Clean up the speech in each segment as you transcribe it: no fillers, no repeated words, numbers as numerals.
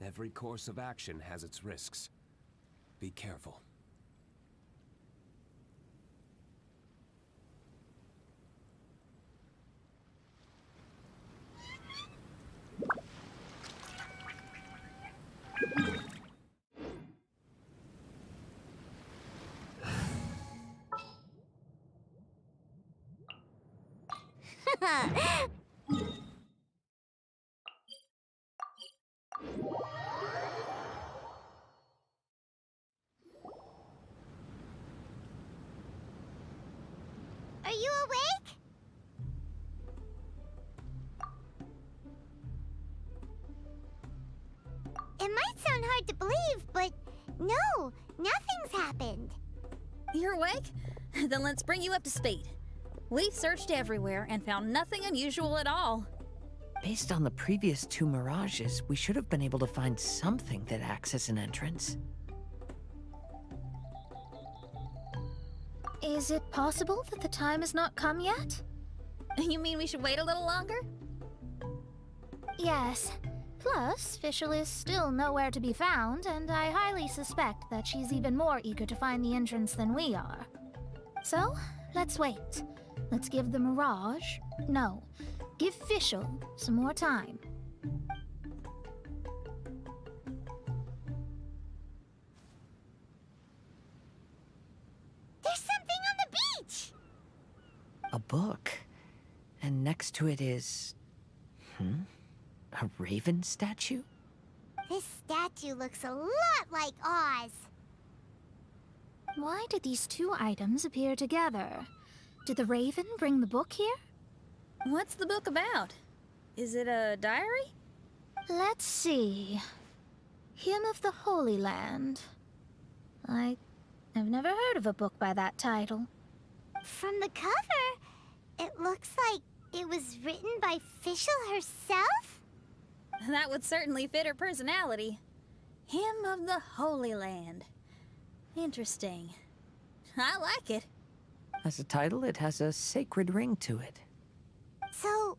Every course of action has its risks. Be careful. Are you awake? It might sound hard to believe, but no, nothing's happened. You're awake? Then let's bring you up to speed. We've searched everywhere and found nothing unusual at all. Based on the previous 2 mirages, we should have been able to find something that acts as an entrance. Is it possible that the time has not come yet? You mean we should wait a little longer? Yes. Plus, Fischl is still nowhere to be found, and I highly suspect that she's even more eager to find the entrance than we are. So, let's wait. Let's give the Mirage... No, give Fischl some more time. There's something on the beach! A book. And next to it is... A raven statue? This statue looks a lot like Oz. Why did these 2 items appear together? Did the raven bring the book here? What's the book about? Is it a diary? Let's see. Hymn of the Holy Land. I've never heard of a book by that title. From the cover, it looks like it was written by Fischl herself? That would certainly fit her personality. Hymn of the Holy Land. Interesting. I like it. As a title, it has a sacred ring to it. So,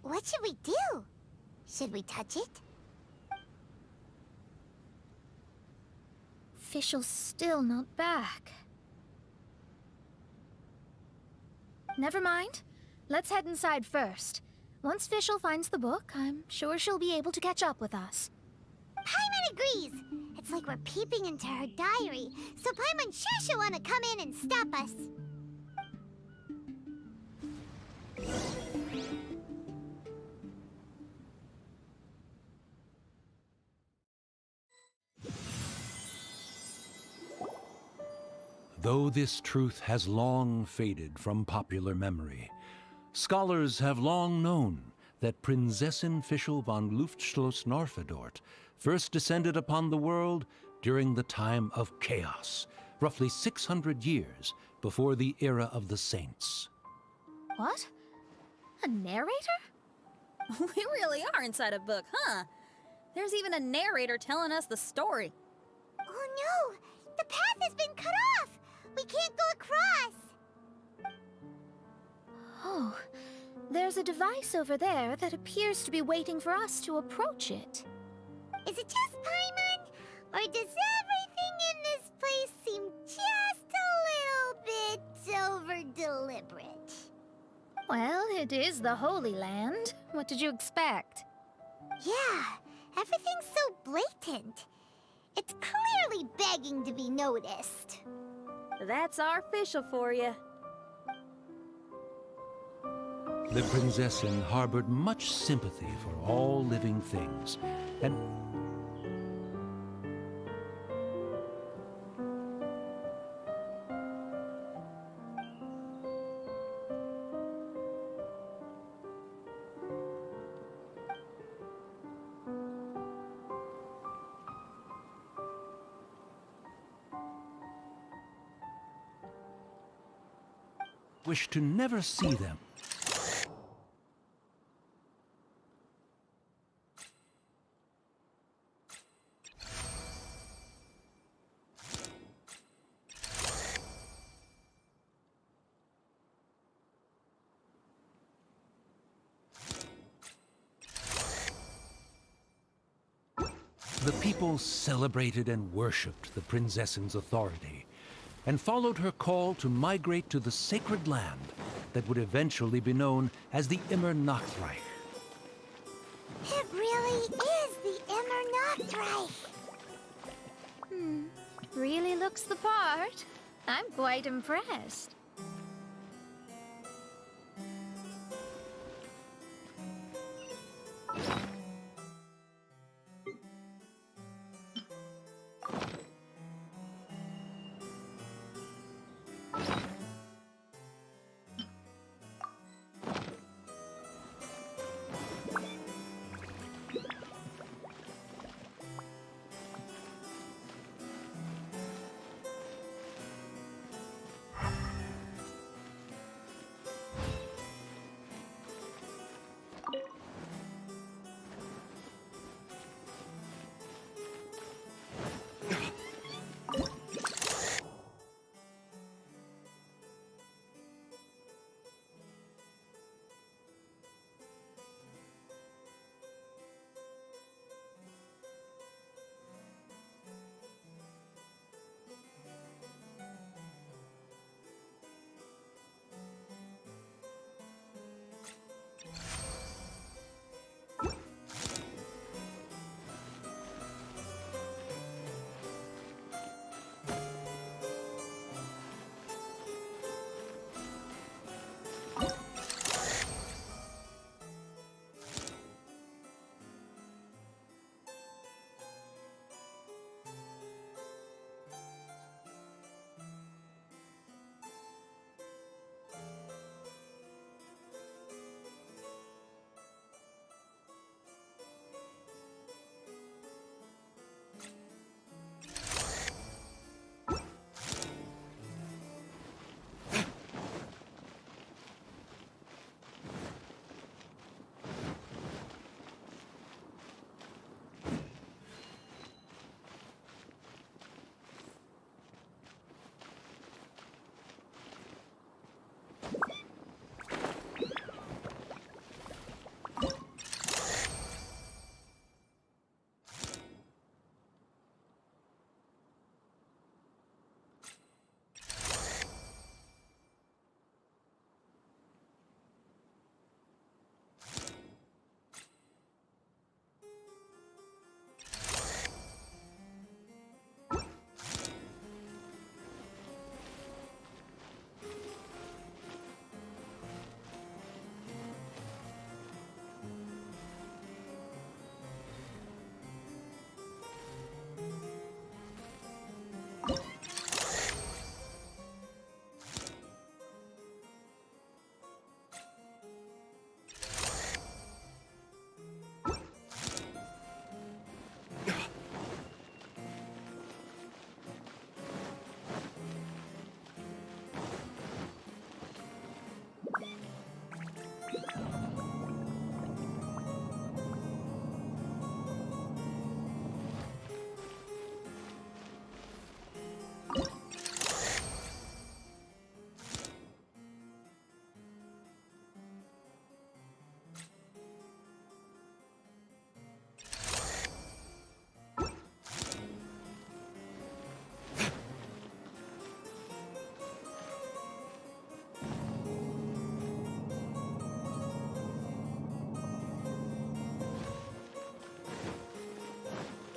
what should we do? Should we touch it? Fischl's still not back. Never mind. Let's head inside first. Once Fischl finds the book, I'm sure she'll be able to catch up with us. Paimon agrees! It's like we're peeping into her diary, so Paimon sure she'll want to come in and stop us. Though this truth has long faded from popular memory, scholars have long known that Prinzessin Fischl von Luftschloss-Norfedort first descended upon the world during the time of chaos, roughly 600 years before the era of the saints. What? A narrator? We really are inside a book, huh? There's even a narrator telling us the story. Oh no! The path has been cut off! We can't go across! Oh, there's a device over there that appears to be waiting for us to approach it. Is it just Paimon? Or does everything in this place seem just a little bit over-deliberate? Well, it is the Holy Land. What did you expect? Yeah, everything's so blatant. It's clearly begging to be noticed. That's our Fischl for you. The Prinzessin harbored much sympathy for all living things, and wished to never see them. The people celebrated and worshipped the Prinzessin's authority, and followed her call to migrate to the sacred land that would eventually be known as the Immer Nachtreich. It really is the Immer Nachtreich. Really looks the part. I'm quite impressed.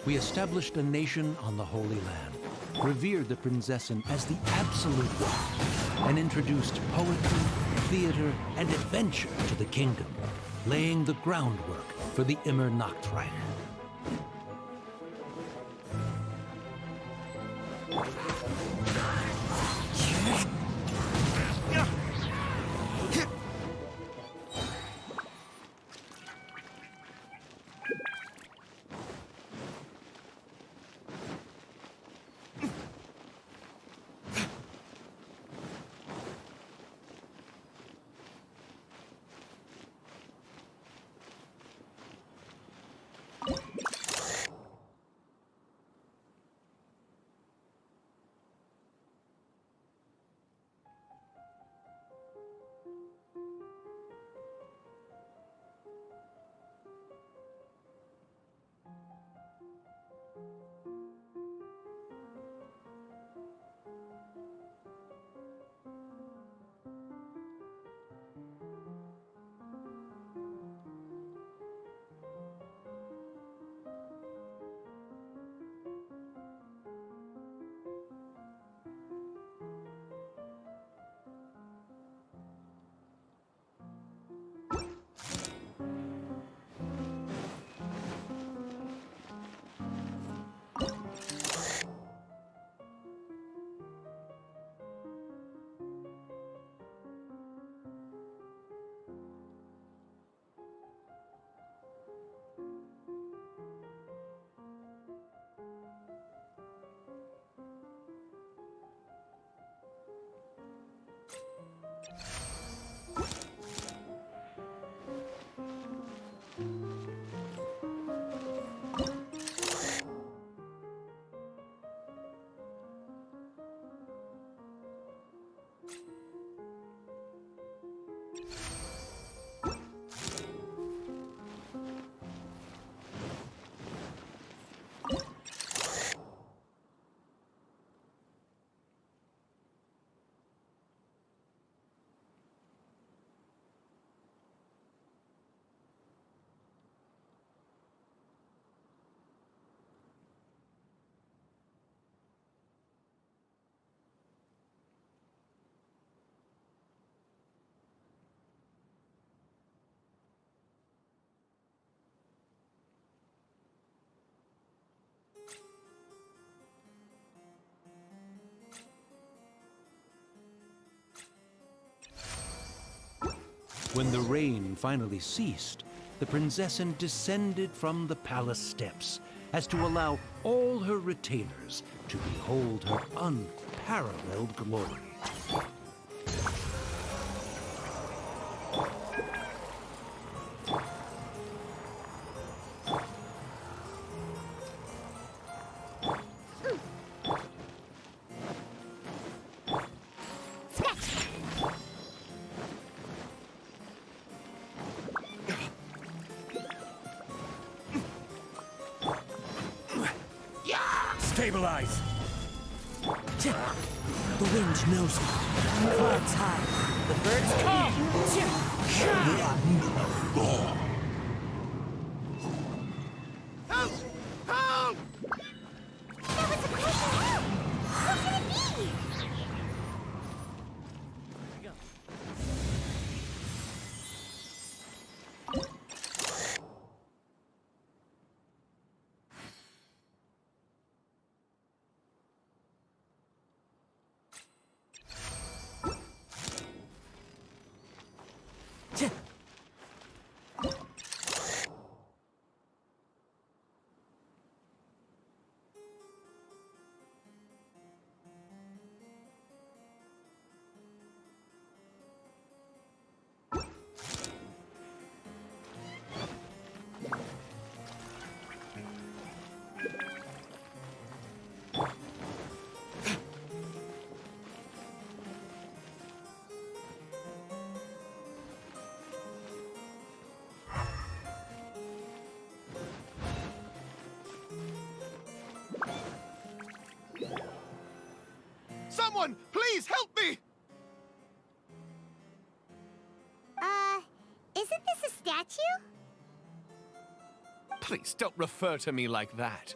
We established a nation on the Holy Land, revered the Prinzessin as the absolute one, and introduced poetry, theater, and adventure to the kingdom, laying the groundwork for the Immer Nachtreich. When the rain finally ceased, the prinzessin descended from the palace steps as to allow all her retainers to behold her unparalleled glory. Stabilize! The wind knows me. Clouds high. The birds come. Help! Help! That was a cry for help! Who could it be? Someone, please help me! Isn't this a statue? Please don't refer to me like that.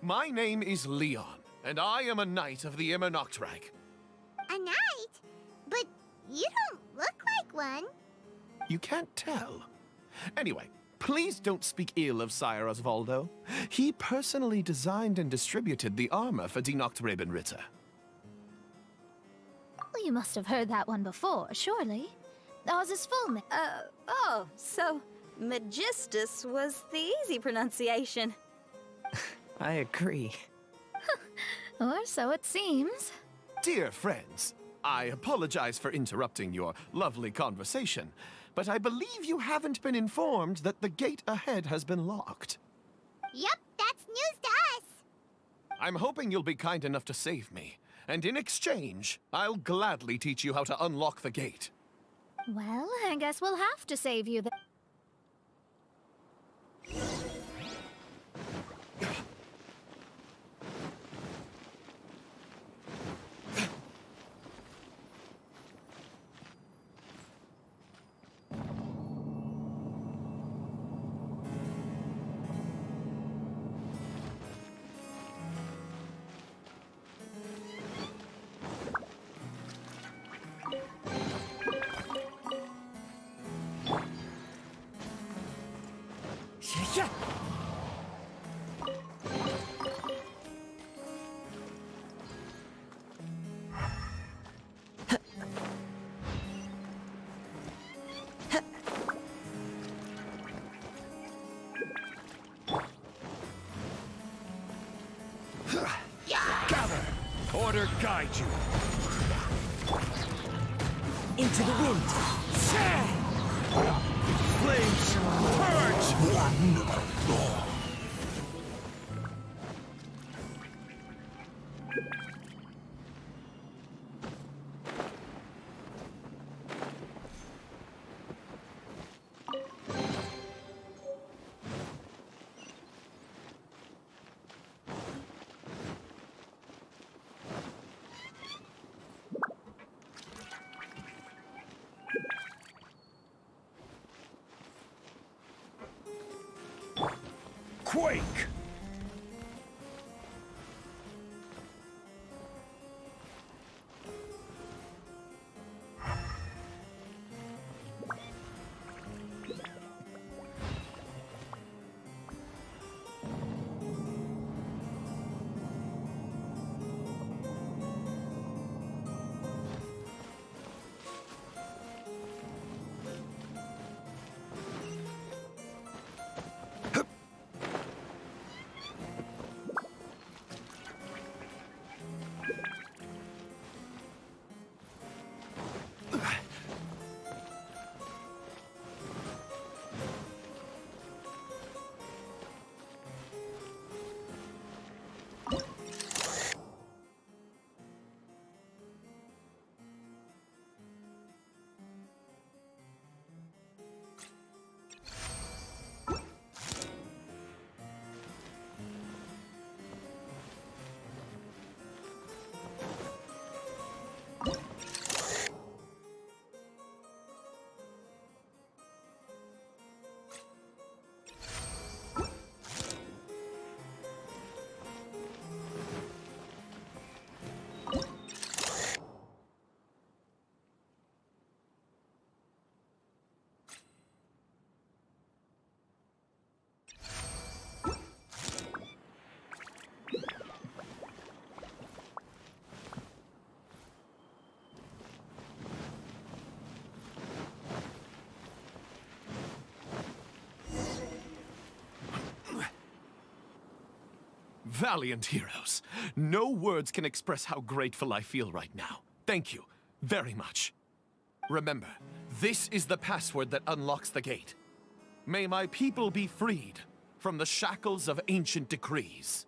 My name is Leon, and I am a knight of the Immernachtreich. A knight? But you don't look like one. You can't tell. Anyway, please don't speak ill of Sire Osvaldo. He personally designed and distributed the armor for Die Nachtrebenritter. Well, you must have heard that one before, surely. Oz's full name. Oh, so Magistus was the easy pronunciation. I agree. Or so it seems. Dear friends, I apologize for interrupting your lovely conversation, but I believe you haven't been informed that the gate ahead has been locked. Yup, that's news to us. I'm hoping you'll be kind enough to save me, and in exchange, I'll gladly teach you how to unlock the gate. Well, I guess we'll have to save you then. Gather! Order guide you! Into the wind. Flames, purge! Quake! Valiant heroes. No words can express how grateful I feel right now. Thank you very much. Remember, this is the password that unlocks the gate. May my people be freed from the shackles of ancient decrees.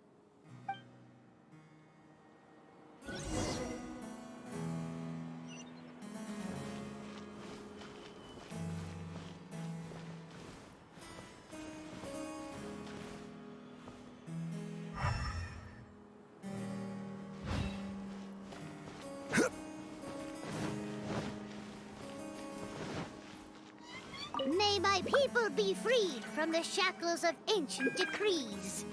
May my people be freed from the shackles of ancient decrees.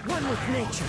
One with nature.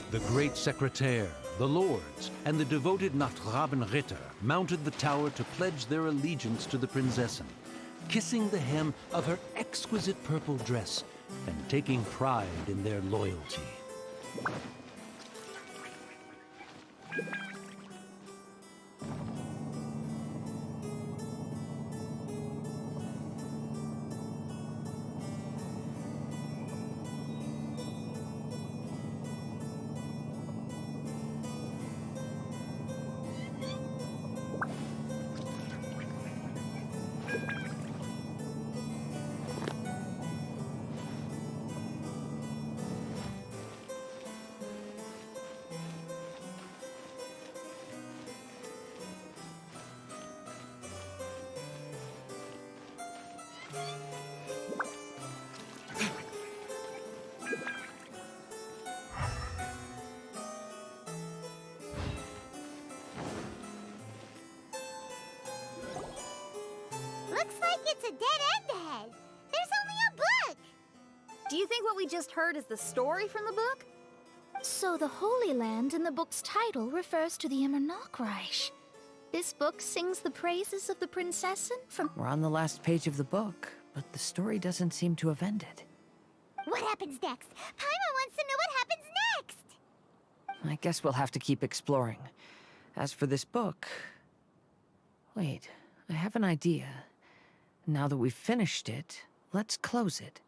The great secretaire, the lords, and the devoted Nachtrabenritter mounted the tower to pledge their allegiance to the Prinzessin, kissing the hem of her exquisite purple dress and taking pride in their loyalty. Looks like it's a dead end ahead. There's only a book. Do you think what we just heard is the story from the book? So the Holy Land in the book's title refers to the Immernachtreich. This book sings the praises of the Prinzessin from... We're on the last page of the book, but the story doesn't seem to have ended. What happens next? Paimon wants to know what happens next. I guess we'll have to keep exploring. As for this book... Wait, I have an idea. Now that we've finished it, let's close it.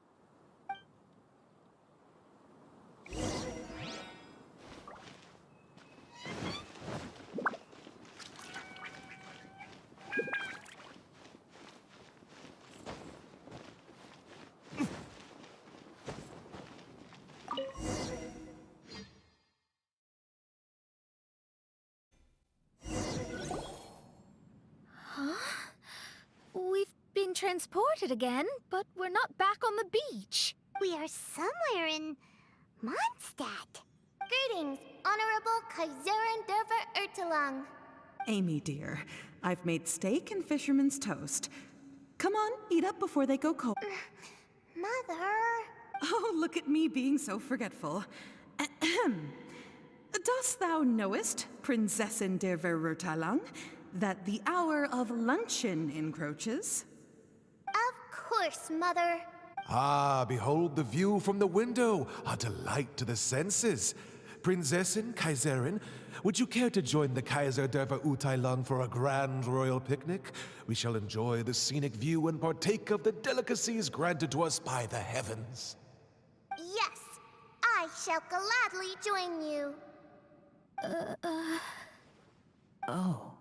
We've been transported again, but we're not back on the beach. We are somewhere in Mondstadt. Greetings, Honorable Kaiserin Derver Ertelang. Amy, dear, I've made steak and fisherman's toast. Come on, eat up before they go cold. Mother. Oh, look at me being so forgetful. Ahem. Dost thou knowest, Prinzessin der Verurteilung, that the hour of luncheon encroaches? Of course, Mother. Ah, behold the view from the window, a delight to the senses. Prinzessin, Kaiserin, would you care to join the Kaiser der Verurteilung for a grand royal picnic? We shall enjoy the scenic view and partake of the delicacies granted to us by the heavens. Yes, I shall gladly join you. Oh.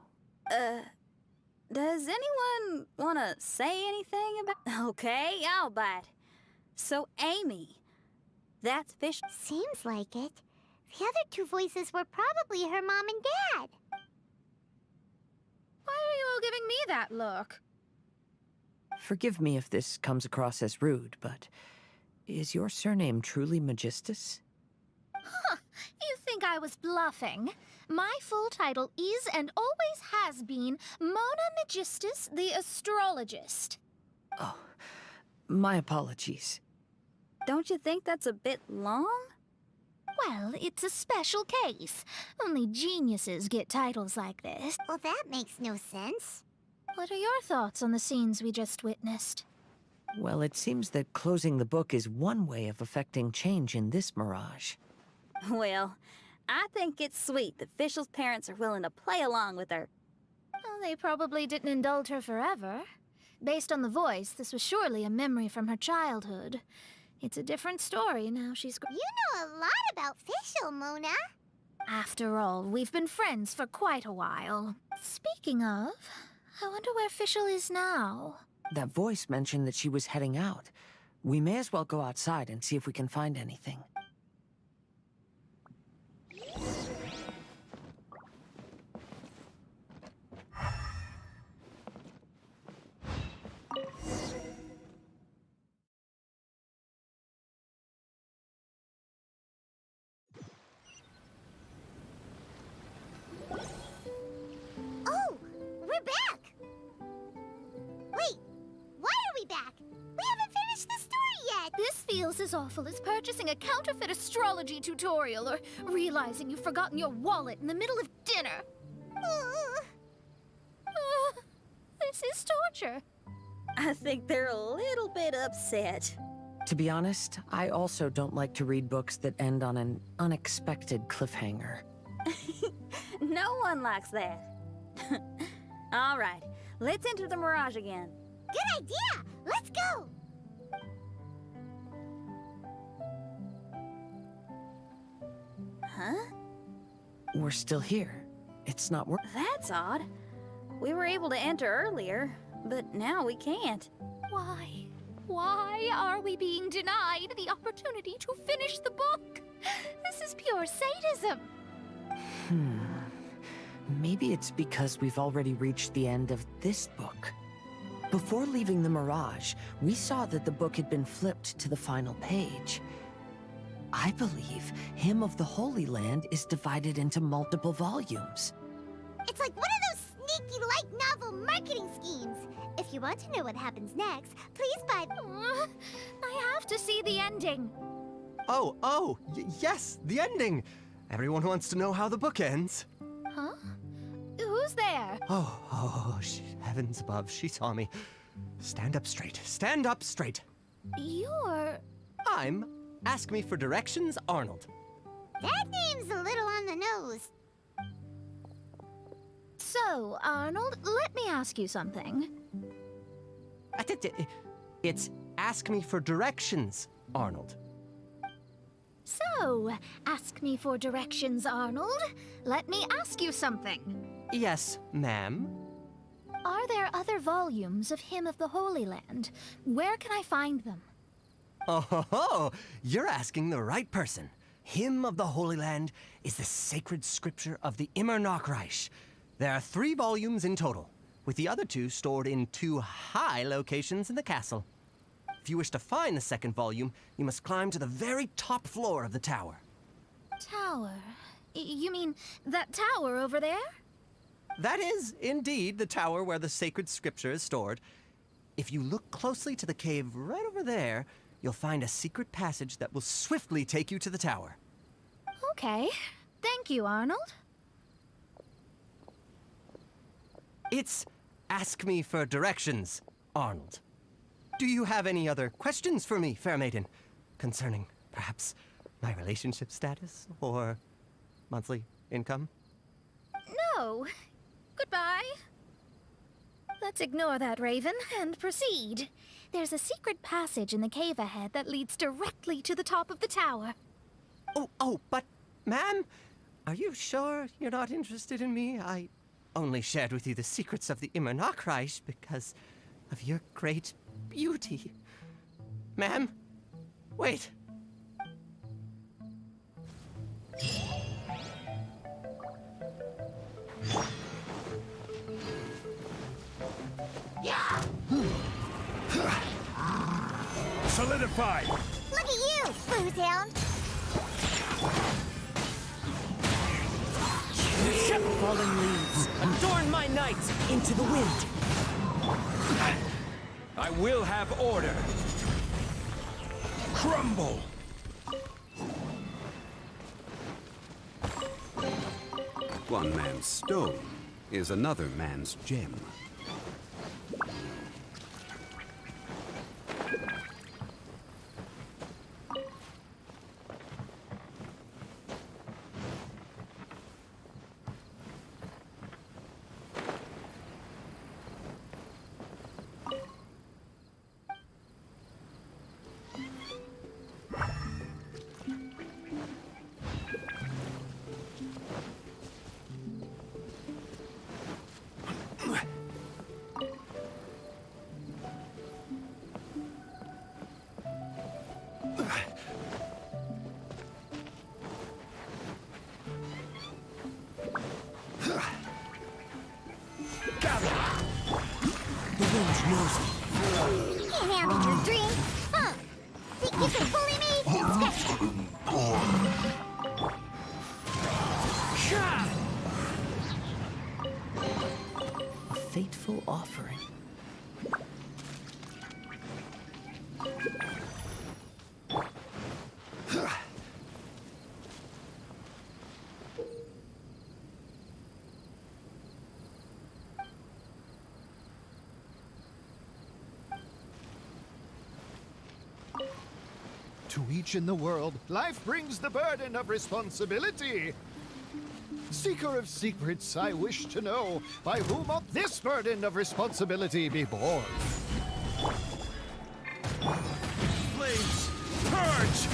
Does anyone want to say anything about... Okay, I'll bite. So, Amy, that's fish... Seems like it. The other two voices were probably her mom and dad. Why are you all giving me that look? Forgive me if this comes across as rude, but is your surname truly Magistus? You think I was bluffing? My full title is and always has been Mona Magistus the Astrologist. Oh, my apologies. Don't you think that's a bit long? Well, it's a special case. Only geniuses get titles like this. Well, that makes no sense. What are your thoughts on the scenes we just witnessed? Well, it seems that closing the book is one way of affecting change in this mirage. Well, I think it's sweet that Fischl's parents are willing to play along with her. Well, they probably didn't indulge her forever. Based on the voice, this was surely a memory from her childhood. It's a different story now she's... You know a lot about Fischl, Mona. After all, we've been friends for quite a while. Speaking of, I wonder where Fischl is now. That voice mentioned that she was heading out. We may as well go outside and see if we can find anything. Oh, we're back! Wait, why are we back? We haven't finished the story yet! This feels as awful as purchasing a counterfeit astrology tutorial or realizing you've forgotten your wallet in the middle of dinner. This is torture. I think they're a little bit upset. To be honest, I also don't like to read books that end on an unexpected cliffhanger. No one likes that. All right, let's enter the Mirage again. Good idea! Let's go! Huh? We're still here. It's not working. That's odd. We were able to enter earlier, but now we can't. Why? Why are we being denied the opportunity to finish the book? This is pure sadism. Maybe it's because we've already reached the end of this book. Before leaving the Mirage, we saw that the book had been flipped to the final page. I believe Hymn of the Holy Land is divided into multiple volumes. It's like one of those sneaky light novel marketing schemes. If you want to know what happens next, please buy... I have to see the ending. Yes, the ending. Everyone wants to know how the book ends. Huh? Who's there? Heavens above, she saw me. Stand up straight, stand up straight. You're... I'm Ask Me for Directions, Arnold. That name's a little on the nose. So, Arnold, let me ask you something. It's Ask Me for Directions, Arnold. So, ask me for directions, Arnold. Let me ask you something. Yes, ma'am. Are there other volumes of Hymn of the Holy Land? Where can I find them? Oh, you're asking the right person. Hymn of the Holy Land is the sacred scripture of the Immer Nachreich. There are 3 volumes in total, with the other 2 stored in 2 high locations in the castle. If you wish to find the second volume, you must climb to the very top floor of the tower. Tower? You mean that tower over there? That is, indeed, the tower where the sacred scripture is stored. If you look closely to the cave right over there, you'll find a secret passage that will swiftly take you to the tower. Okay. Thank you, Arnold. It's Ask Me for Directions, Arnold. Do you have any other questions for me, fair maiden? Concerning, perhaps, my relationship status, or monthly income? No. Goodbye. Let's ignore that, Raven, and proceed. There's a secret passage in the cave ahead that leads directly to the top of the tower. Oh, but, ma'am, are you sure you're not interested in me? I only shared with you the secrets of the Immernachtreich because of your great beauty. Ma'am, wait. Solidified! Look at you, Boozehound. Fallen leaves, adorn my night into the wind. I will have order. Crumble! One man's stone is another man's gem. The wind knows me. You can't handle your dream. Huh? Think you can bully me? Scratch. A fateful offering. To each in the world, life brings the burden of responsibility. Seeker of secrets, I wish to know, by whom ought this burden of responsibility be borne? Flames! Purge!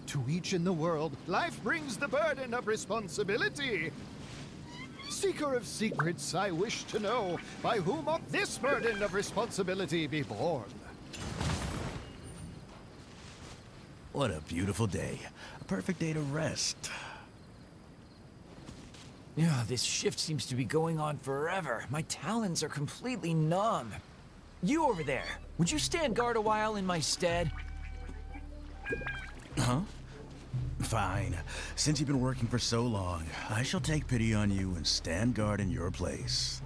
To each in the world, life brings the burden of responsibility. Seeker of secrets, I wish to know, by whom ought this burden of responsibility be borne? What a beautiful day. A perfect day to rest. Yeah, this shift seems to be going on forever. My talons are completely numb. You over there, would you stand guard a while in my stead? Huh? Fine. Since you've been working for so long, I shall take pity on you and stand guard in your place.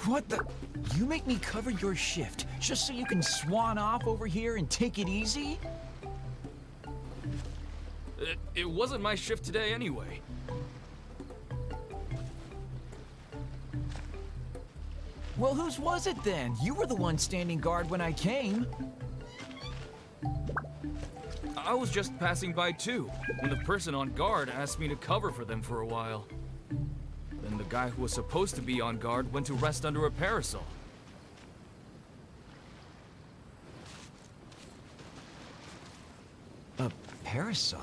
What the? You make me cover your shift just so you can swan off over here and take it easy? It wasn't my shift today anyway. Well, whose was it then? You were the one standing guard when I came. I was just passing by too, when the person on guard asked me to cover for them for a while. Then the guy who was supposed to be on guard went to rest under a parasol. A parasol?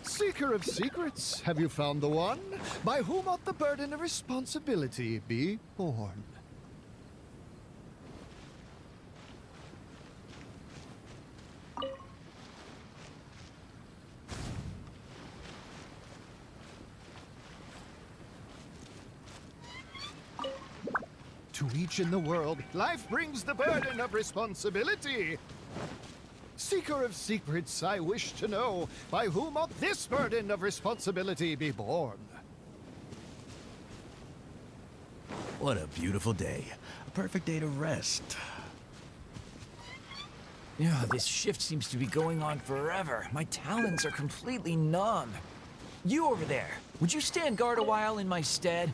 Seeker of secrets, have you found the one? By whom ought the burden of responsibility be borne? To each in the world, life brings the burden of responsibility. Seeker of secrets, I wish to know, by whom ought this burden of responsibility be borne? What a beautiful day. A perfect day to rest. Yeah, this shift seems to be going on forever. My talons are completely numb. You over there, would you stand guard a while in my stead?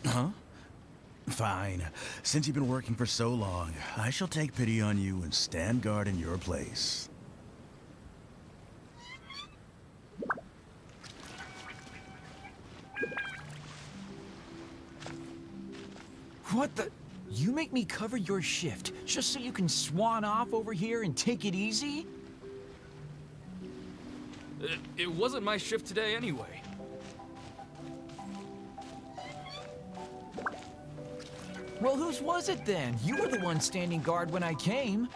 Huh? Fine. Since you've been working for so long, I shall take pity on you and stand guard in your place. What the? You make me cover your shift just so you can swan off over here and take it easy? It wasn't my shift today anyway. Well, whose was it then? You were the one standing guard when I came.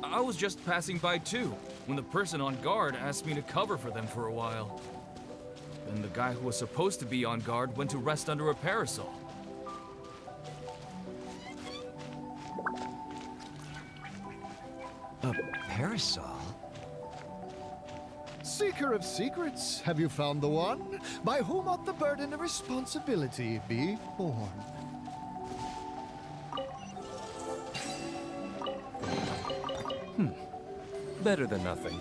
I was just passing by too, when the person on guard asked me to cover for them for a while. Then the guy who was supposed to be on guard went to rest under a parasol. A parasol? Seeker of secrets, have you found the one? By whom ought the burden of responsibility be borne? Better than nothing.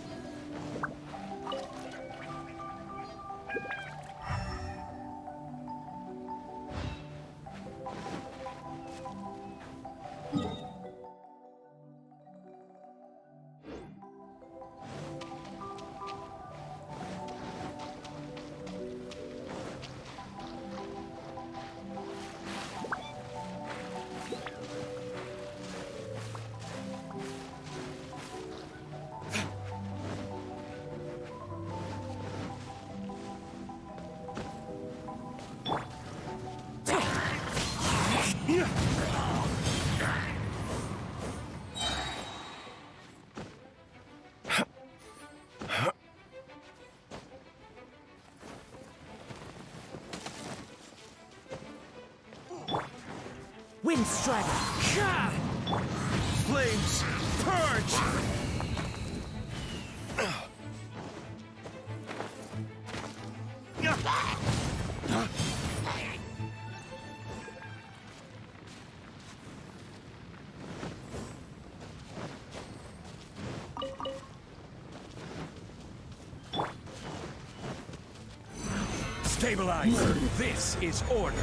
Wind Strider! Flames! Purge! Stabilize! This is order!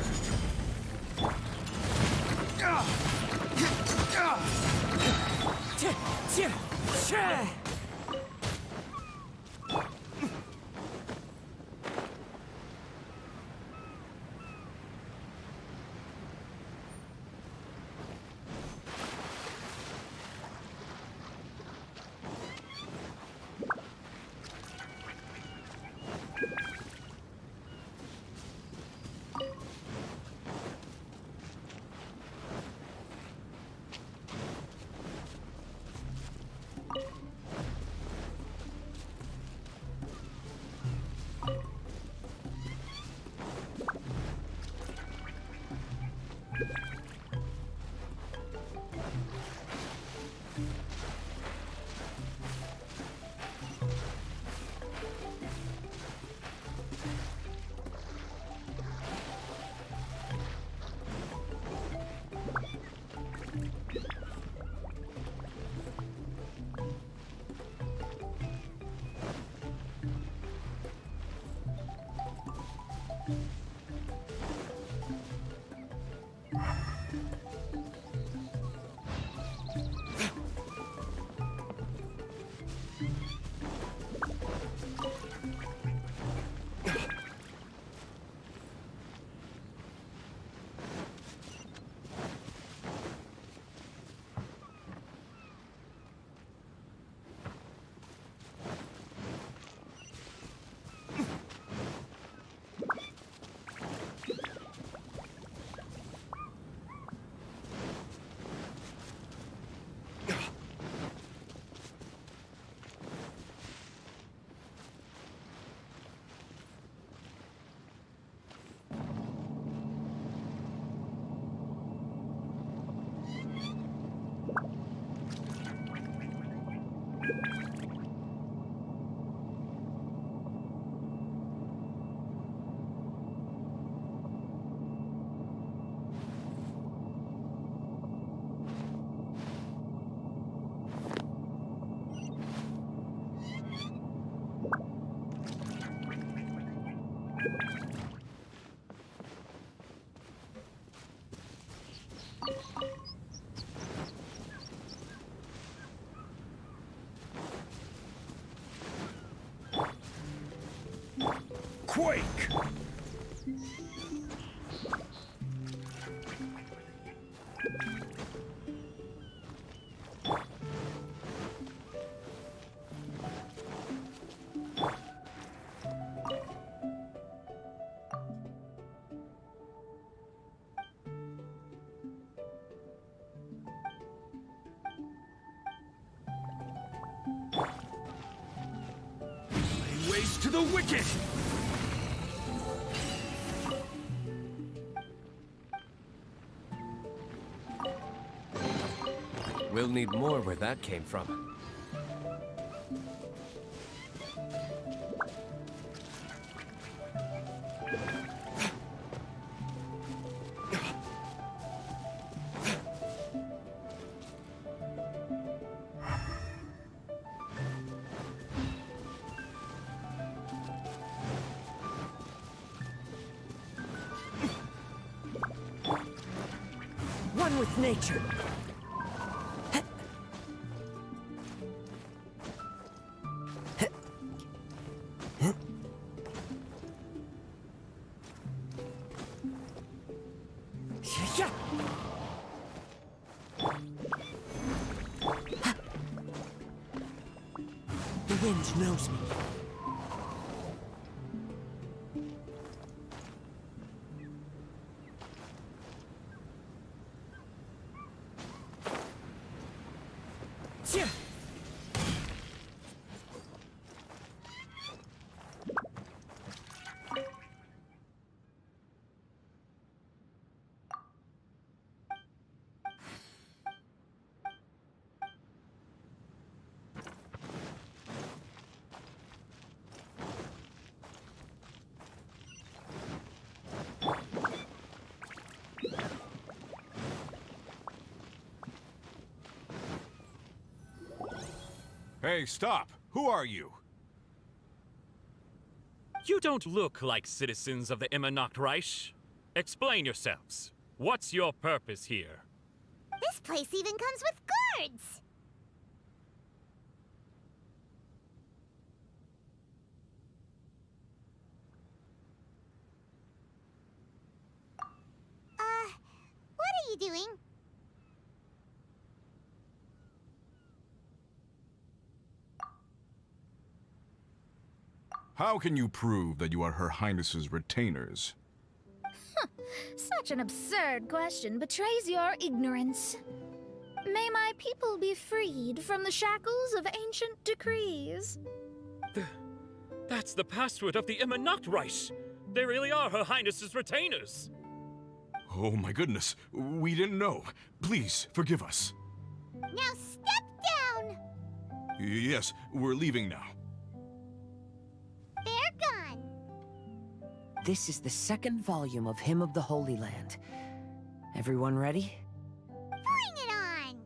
Ways to the wicked! We'll need more where that came from. One with nature. The wind knows me. Hey, stop! Who are you? You don't look like citizens of the Reich. Explain yourselves. What's your purpose here? This place even comes with guards! What are you doing? How can you prove that you are Her Highness's retainers? Such an absurd question betrays your ignorance. May my people be freed from the shackles of ancient decrees. That's the password of the Reich. They really are Her Highness's retainers. Oh my goodness, we didn't know. Please, forgive us. Now step down! Yes, we're leaving now. They're gone. This is the second volume of Hymn of the Holy Land. Everyone ready? Bring it on!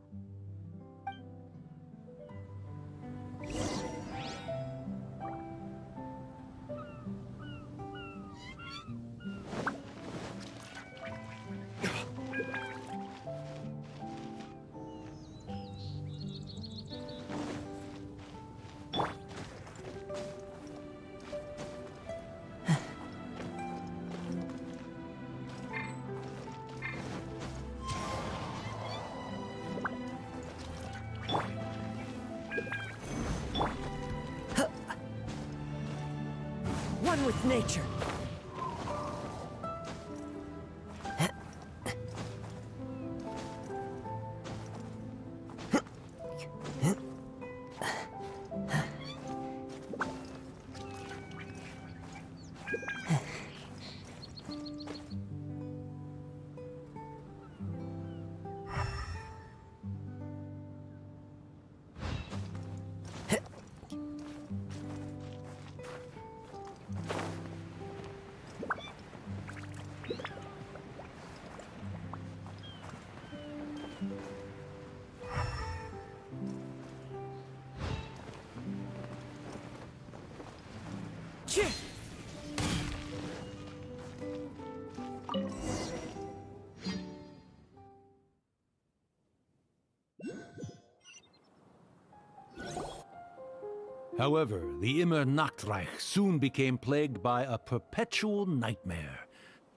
One with nature. However, the Reich soon became plagued by a perpetual nightmare.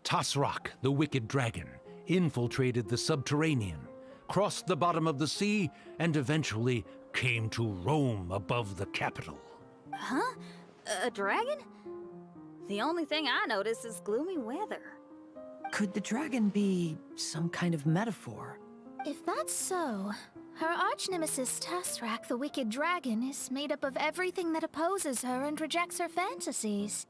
Tasrak, the wicked dragon, infiltrated the subterranean, crossed the bottom of the sea, and eventually came to roam above the capital. Huh? A dragon? The only thing I notice is gloomy weather. Could the dragon be some kind of metaphor? If that's so, her arch-nemesis Tasrak, the wicked dragon, is made up of everything that opposes her and rejects her fantasies.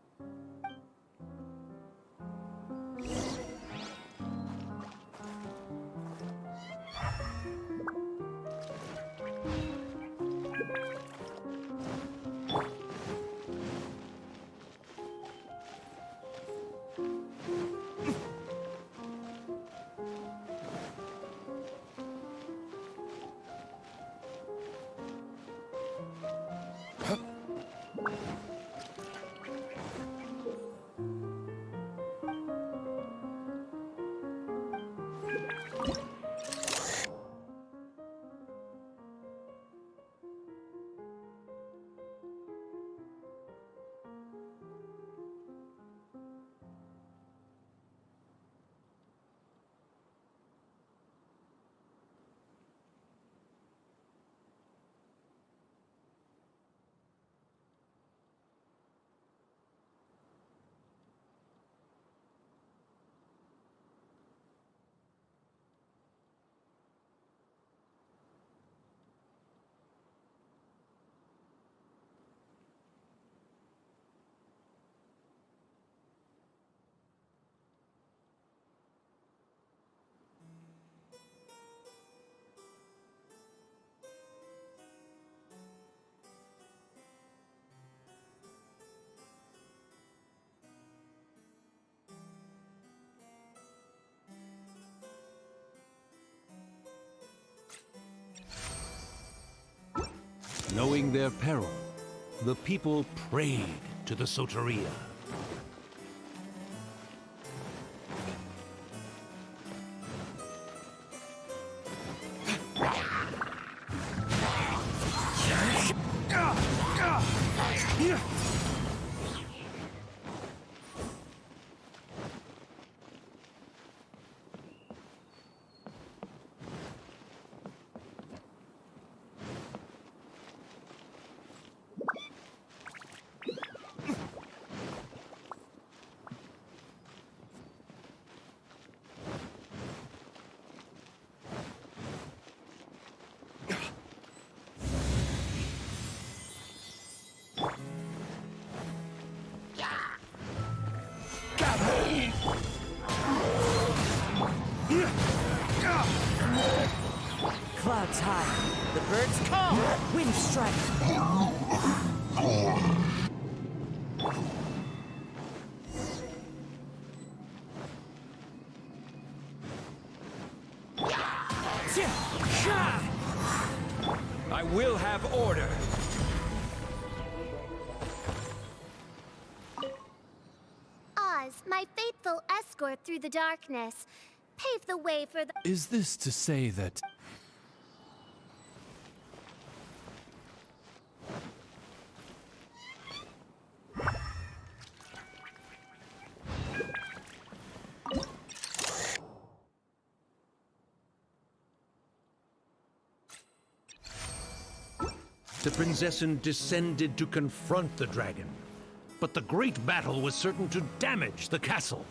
Knowing their peril, the people prayed to the Soteria. Clouds high, the birds call, wind strike. I will have order. Oz, my faithful escort through the darkness. Pave the way for the— Is this to say that... The Prinzessin descended to confront the dragon, but the great battle was certain to damage the castle.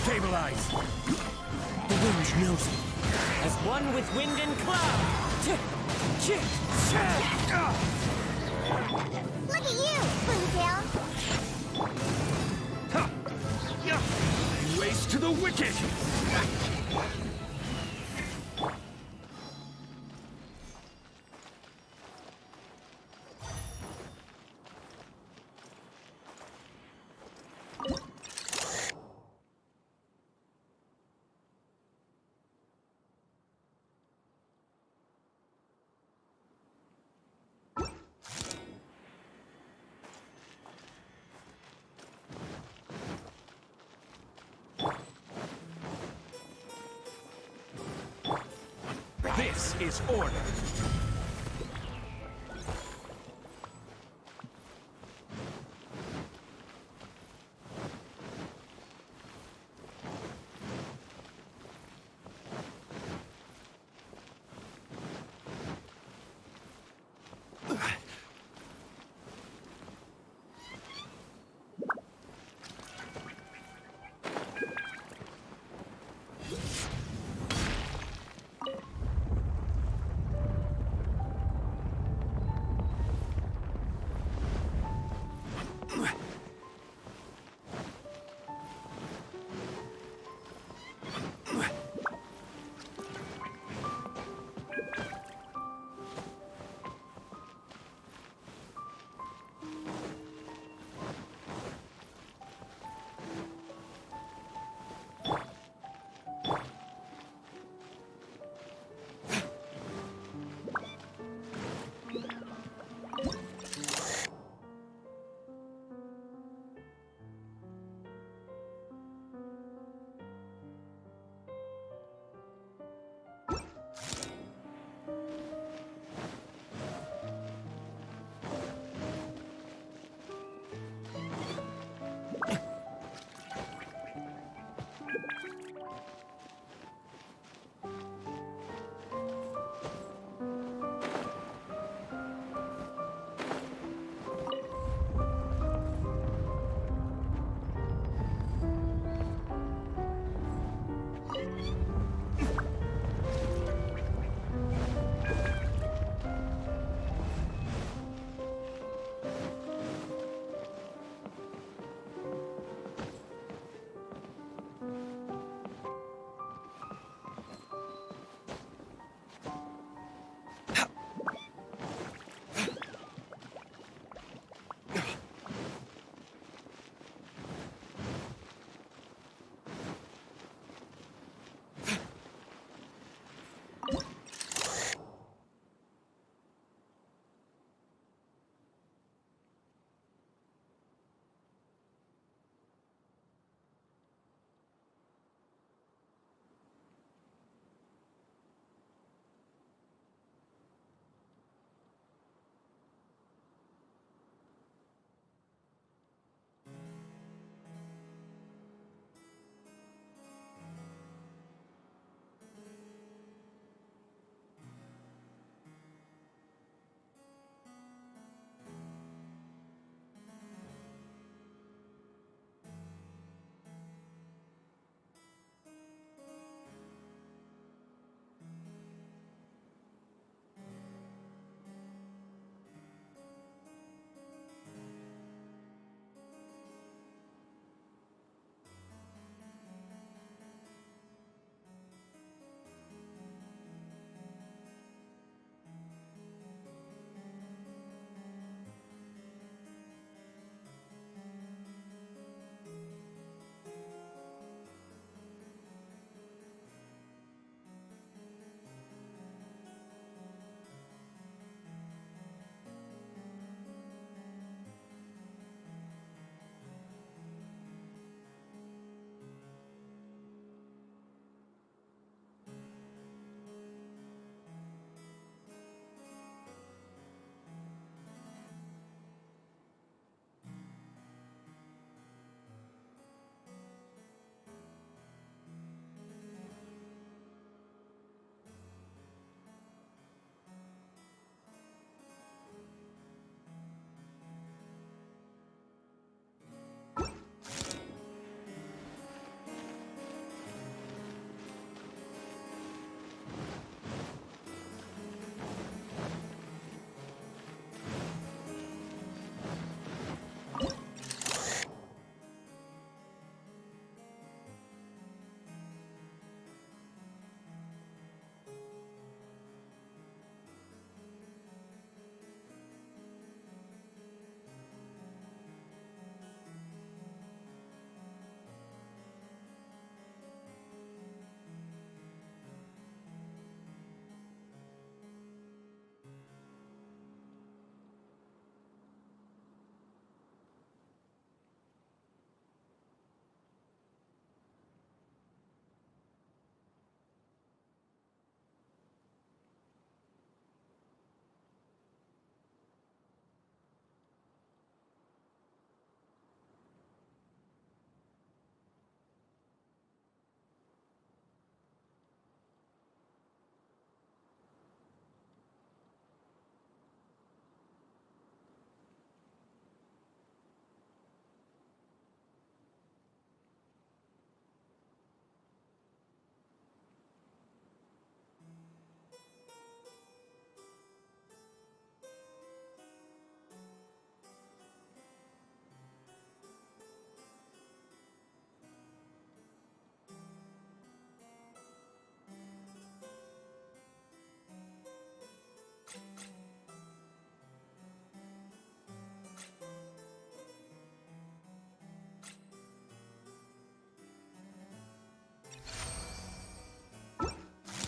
Stabilize! The wind knows it. As one with wind and cloud! Look at you, Spoontail. Waste to the wicked! This is order.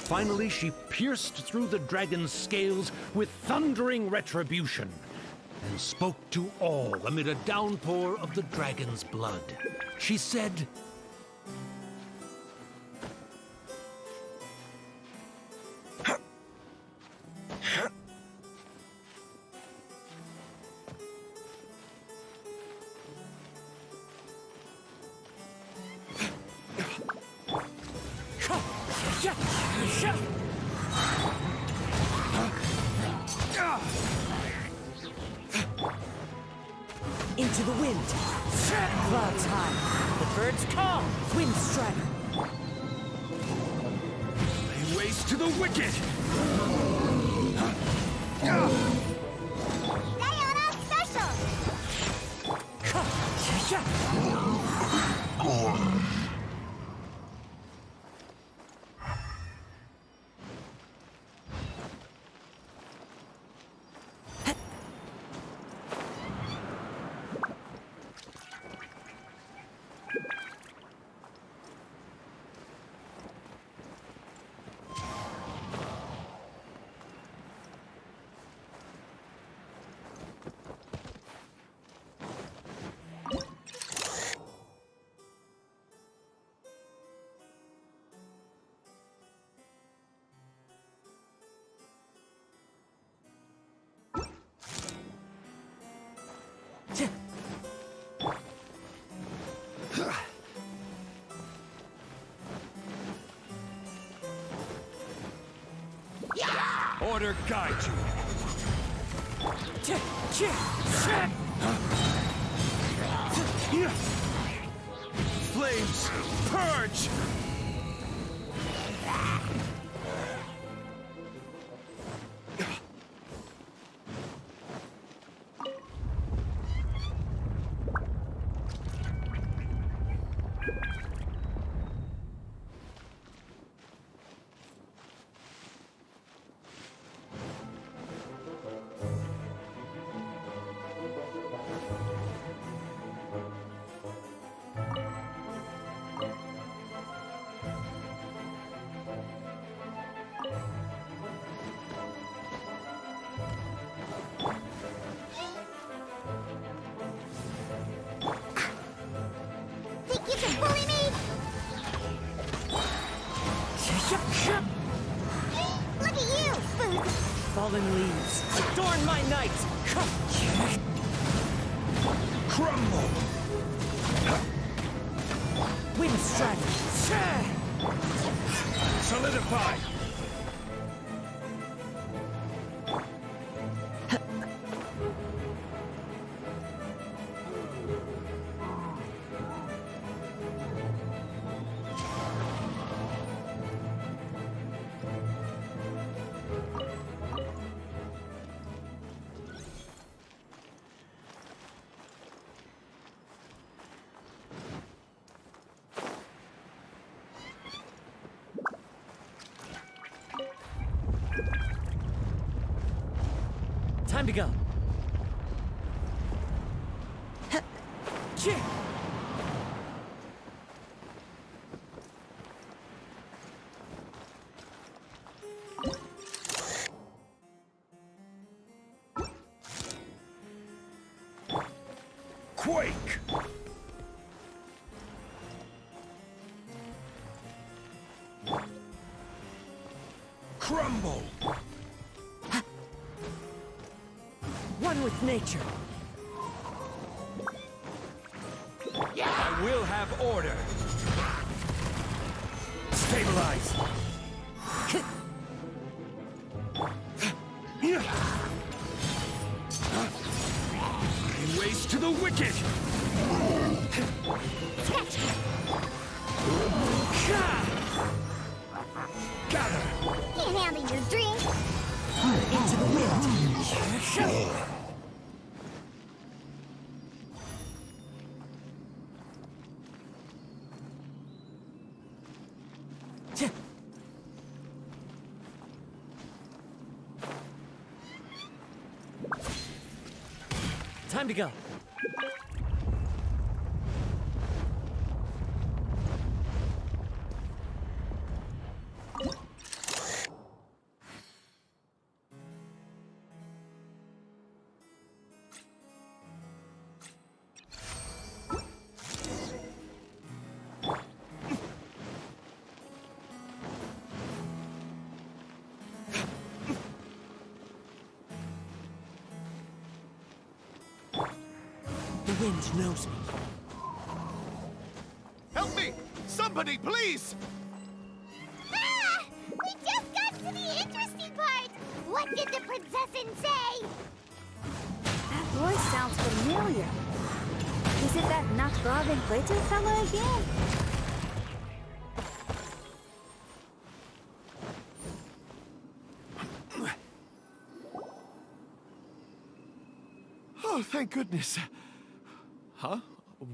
Finally, she pierced through the dragon's scales with thundering retribution and spoke to all amid a downpour of the dragon's blood. She said, Into the wind. Clouds high. The birds call. Wind strider. Lay waste to the wicked. Diana Special! Order guide you. Flames, purge! Think you can bully me? Look at you, Spook! Fallen leaves, adorn my night! Crumble! Wind strider! Solidify! Time to go. Quake! Crumble! One with nature. I will have order. Stabilize. Lay waste to the wicked. Gather. Can't handle your drink! Into the wind. Time to go. wind knows me. Help me! Somebody, please! Ah! We just got to the interesting part! What did the princessin say? That voice sounds familiar. Is it that Nakra Clater fella again? Oh, thank goodness. Huh?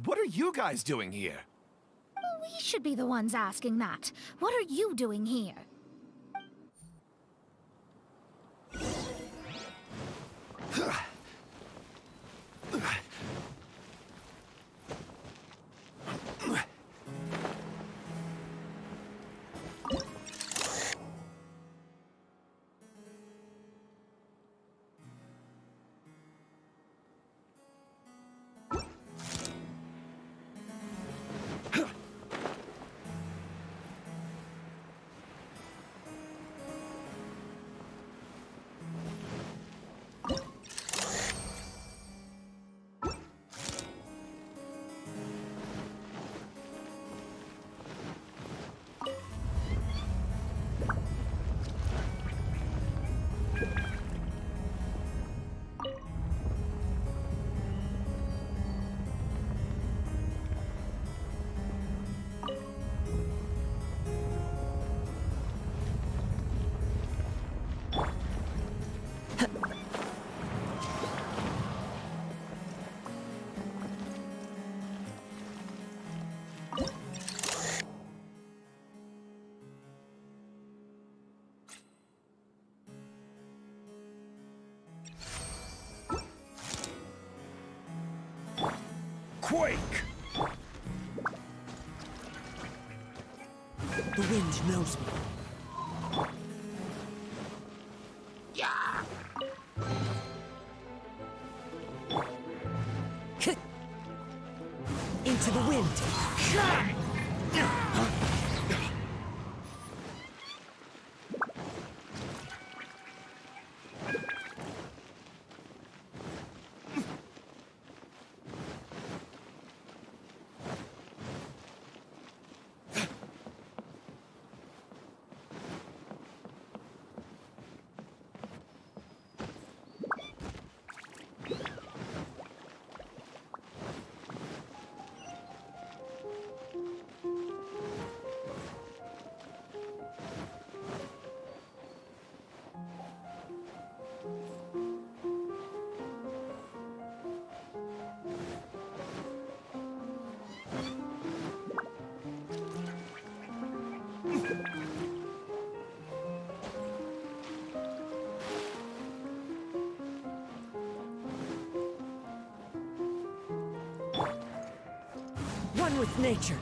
What are you guys doing here? We should be the ones asking that. What are you doing here? Quake! The wind knows me. Yeah! Into the wind. One with nature.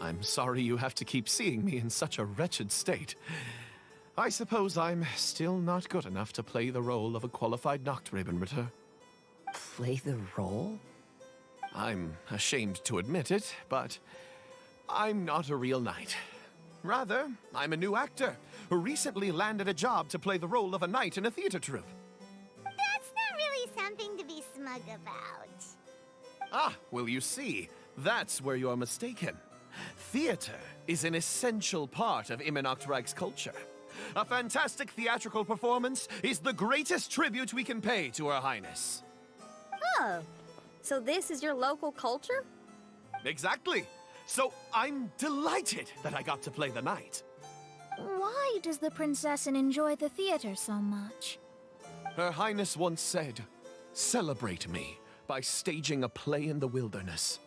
I'm sorry you have to keep seeing me in such a wretched state. I suppose I'm still not good enough to play the role of a qualified Nachtrebenritter. Play the role? I'm ashamed to admit it, but I'm not a real knight. Rather, I'm a new actor who recently landed a job to play the role of a knight in a theater troupe. That's not really something to be smug about. Ah, well, you see, that's where you're mistaken. Theater is an essential part of Immernachtreich's culture. A fantastic theatrical performance is the greatest tribute we can pay to Her Highness. Oh, so this is your local culture? Exactly. So I'm delighted that I got to play the knight. Why does the princessin enjoy the theater so much? Her Highness once said, "Celebrate me by staging a play in the wilderness.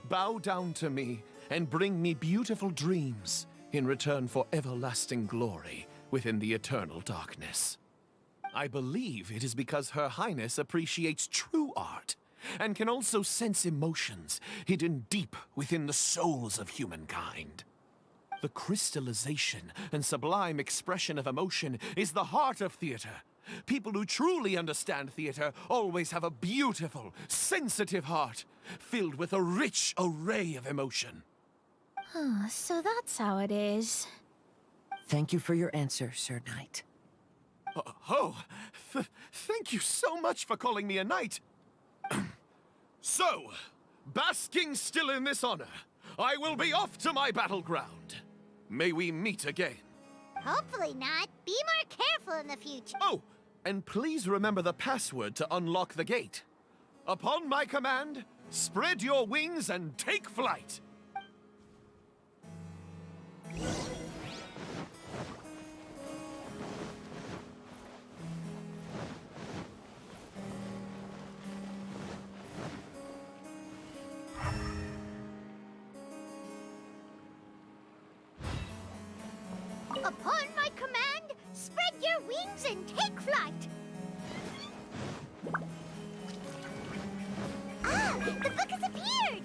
Bow down to me and bring me beautiful dreams in return for everlasting glory within the eternal darkness." I believe it is because Her Highness appreciates true art and can also sense emotions hidden deep within the souls of humankind. The crystallization and sublime expression of emotion is the heart of theater. People who truly understand theater always have a beautiful, sensitive heart filled with a rich array of emotion. Oh, so that's how it is. Thank you for your answer, Sir Knight. Thank you so much for calling me a knight. So, basking still in this honor, I will be off to my battleground. May we meet again. Hopefully not. Be more careful in the future. Oh, and please remember the password to unlock the gate. Upon my command, spread your wings and take flight. Upon my command, spread your wings and take flight. Ah, the book has appeared.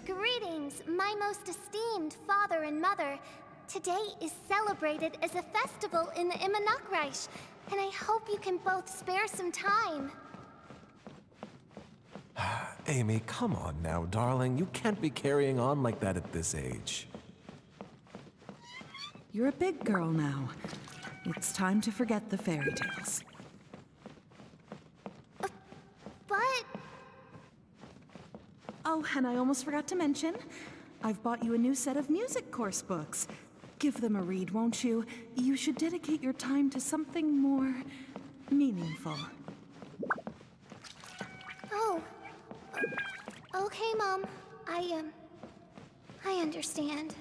Greetings, my most esteemed father and mother. Today is celebrated as a festival in the Immernachtreich, and I hope you can both spare some time. Amy, come on now, darling. You can't be carrying on like that at this age. You're a big girl now. It's time to forget the fairy tales. But... Oh, and I almost forgot to mention, I've bought you a new set of music course books. Give them a read, won't you? You should dedicate your time to something more meaningful. Oh. Okay, Mom. I understand.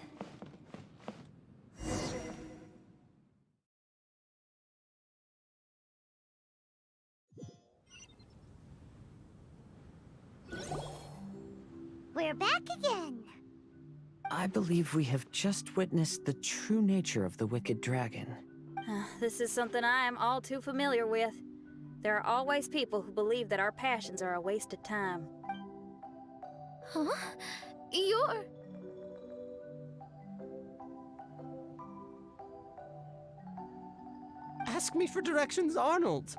We're back again. I believe we have just witnessed the true nature of the wicked dragon. This is something I am all too familiar with. There are always people who believe that our passions are a waste of time. Huh? You're... Ask me for directions, Arnold.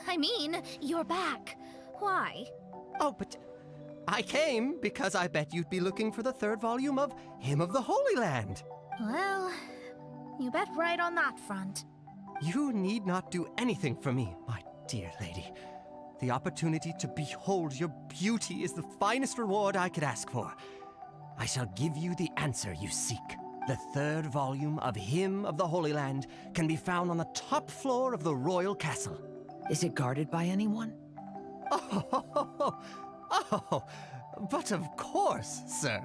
I mean, you're back. Why? Oh, but I came because I bet you'd be looking for the third volume of Hymn of the Holy Land. Well, you bet right on that front. You need not do anything for me, my dear lady. The opportunity to behold your beauty is the finest reward I could ask for. I shall give you the answer you seek. The third volume of Hymn of the Holy Land can be found on the top floor of the royal castle. Is it guarded by anyone? Oh, but of course, sir.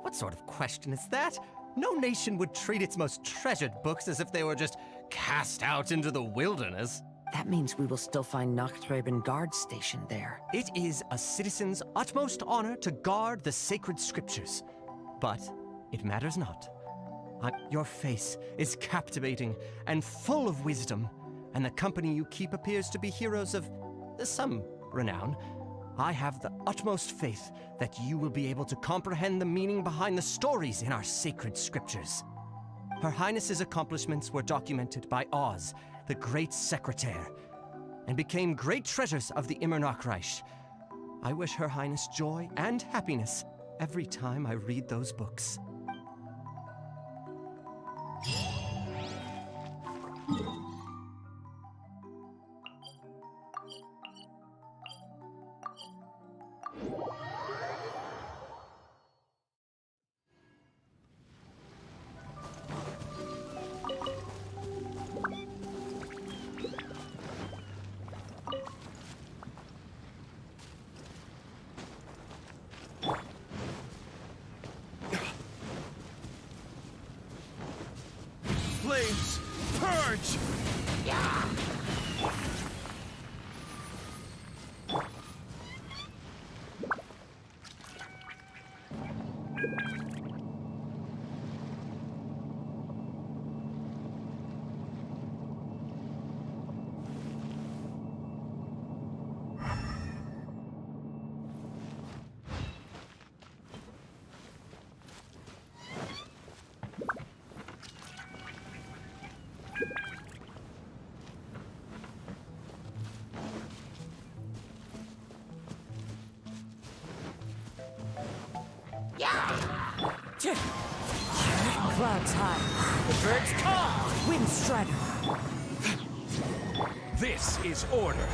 What sort of question is that? No nation would treat its most treasured books as if they were just cast out into the wilderness. That means we will still find Nachthreben Guard stationed there. It is a citizen's utmost honor to guard the sacred scriptures. But it matters not. Your face is captivating and full of wisdom, and the company you keep appears to be heroes of some renown. I have the utmost faith that you will be able to comprehend the meaning behind the stories in our sacred scriptures. Her Highness's accomplishments were documented by Oz, the great secretaire, and became great treasures of the Immernachtreich. I wish Her Highness joy and happiness every time I read those books. Flames! Purge! Clouds high, the birds call, wind strider. This is order.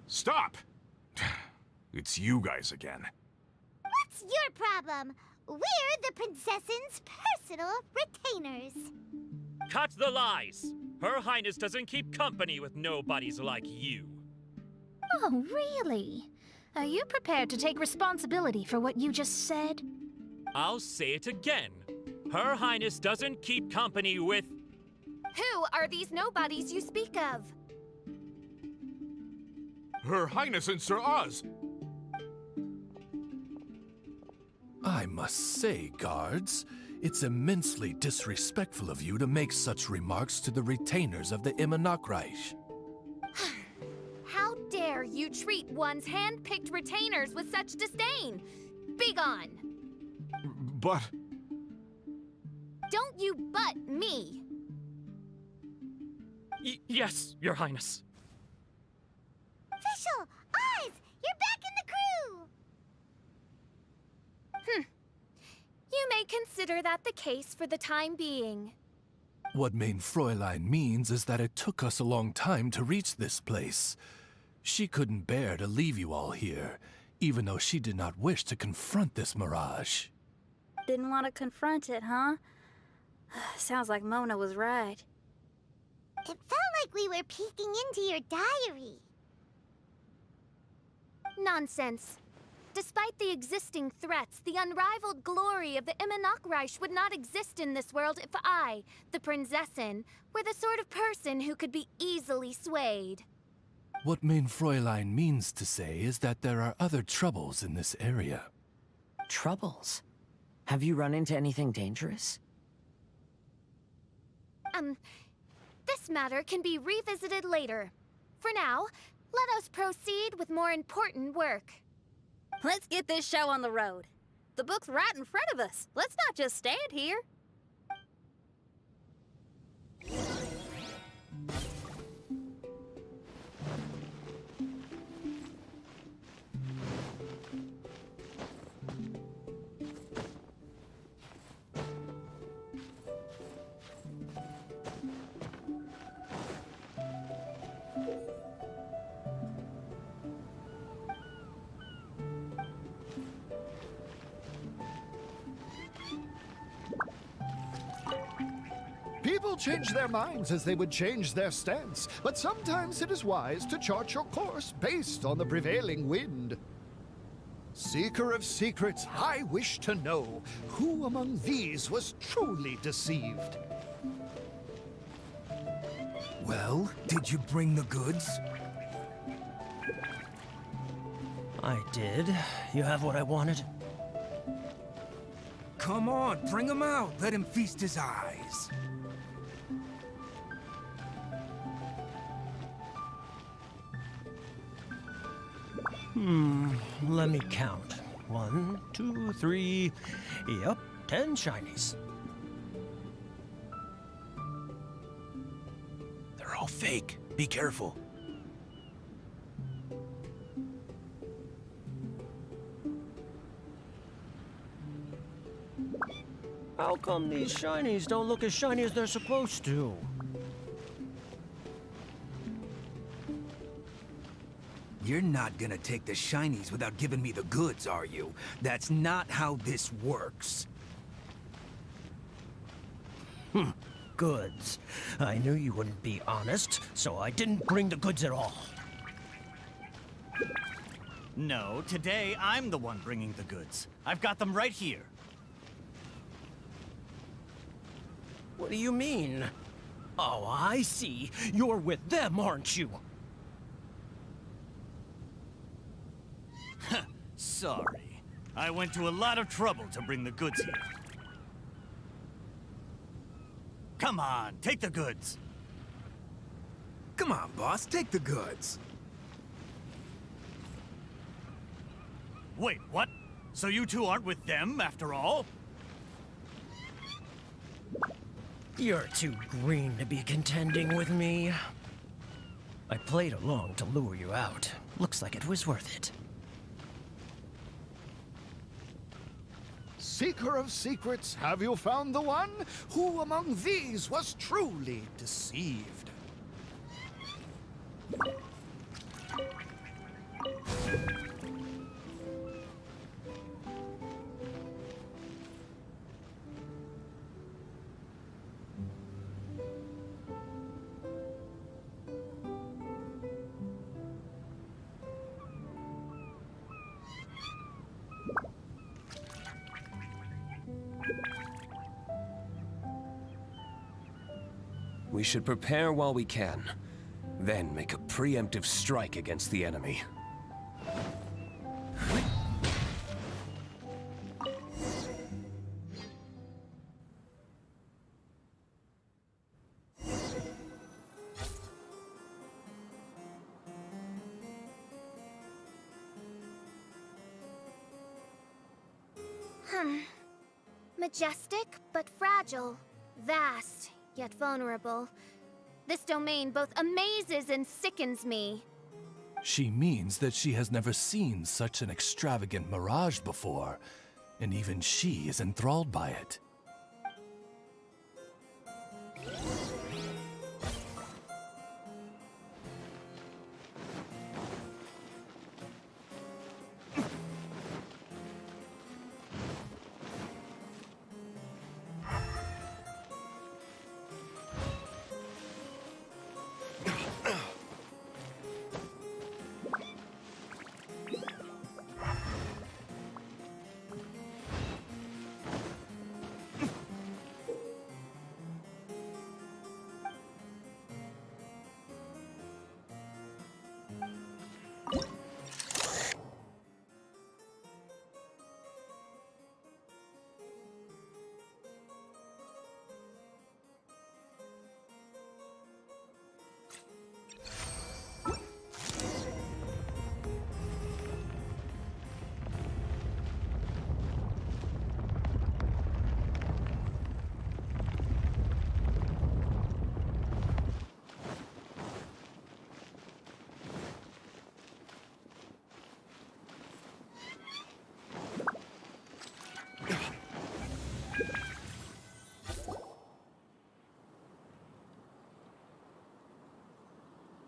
Stop! It's you guys again. What's your problem? We're the princess's personal retainers. Cut the lies! Her Highness doesn't keep company with nobodies like you. Oh, really? Are you prepared to take responsibility for what you just said? I'll say it again. Her Highness doesn't keep company with... Who are these nobodies you speak of? Her Highness and Sir Oz! I must say, guards, it's immensely disrespectful of you to make such remarks to the retainers of the Immernachtreich. How dare you treat one's hand-picked retainers with such disdain? Begone! But... Don't you butt me! Yes, Your Highness. Fischl! Oz! You're back in the crew! You may consider that the case for the time being. What mein Fräulein means is that it took us a long time to reach this place. She couldn't bear to leave you all here, even though she did not wish to confront this mirage. Didn't want to confront it, huh? Sounds like Mona was right. It felt like we were peeking into your diary. Nonsense. Despite the existing threats, the unrivaled glory of the Immernachtreich would not exist in this world if I, the Prinzessin, were the sort of person who could be easily swayed. What mein Fräulein means to say is that there are other troubles in this area. Troubles? Have you run into anything dangerous? This matter can be revisited later. For now, let us proceed with more important work. Let's get this show on the road. The book's right in front of us. Let's not just stand here. People change their minds as they would change their stance, but sometimes it is wise to chart your course based on the prevailing wind. Seeker of secrets, I wish to know who among these was truly deceived. Well, did you bring the goods? I did. You have what I wanted? Come on, bring him out. Let him feast his eyes. Let me count. 1, 2, 3. Yep, 10 shinies. They're all fake. Be careful. How come these shinies don't look as shiny as they're supposed to? You're not gonna take the shinies without giving me the goods, are you? That's not how this works. Goods. I knew you wouldn't be honest, so I didn't bring the goods at all. No, today I'm the one bringing the goods. I've got them right here. What do you mean? Oh, I see. You're with them, aren't you? Sorry. I went to a lot of trouble to bring the goods here. Come on, take the goods. Come on, boss, take the goods. Wait, what? So you two aren't with them, after all? You're too green to be contending with me. I played along to lure you out. Looks like it was worth it. Seeker of secrets, have you found the one? Who among these was truly deceived? We should prepare while we can, then make a preemptive strike against the enemy. Majestic, but fragile. Vast, yet vulnerable. This domain both amazes and sickens me. She means that she has never seen such an extravagant mirage before, and even she is enthralled by it.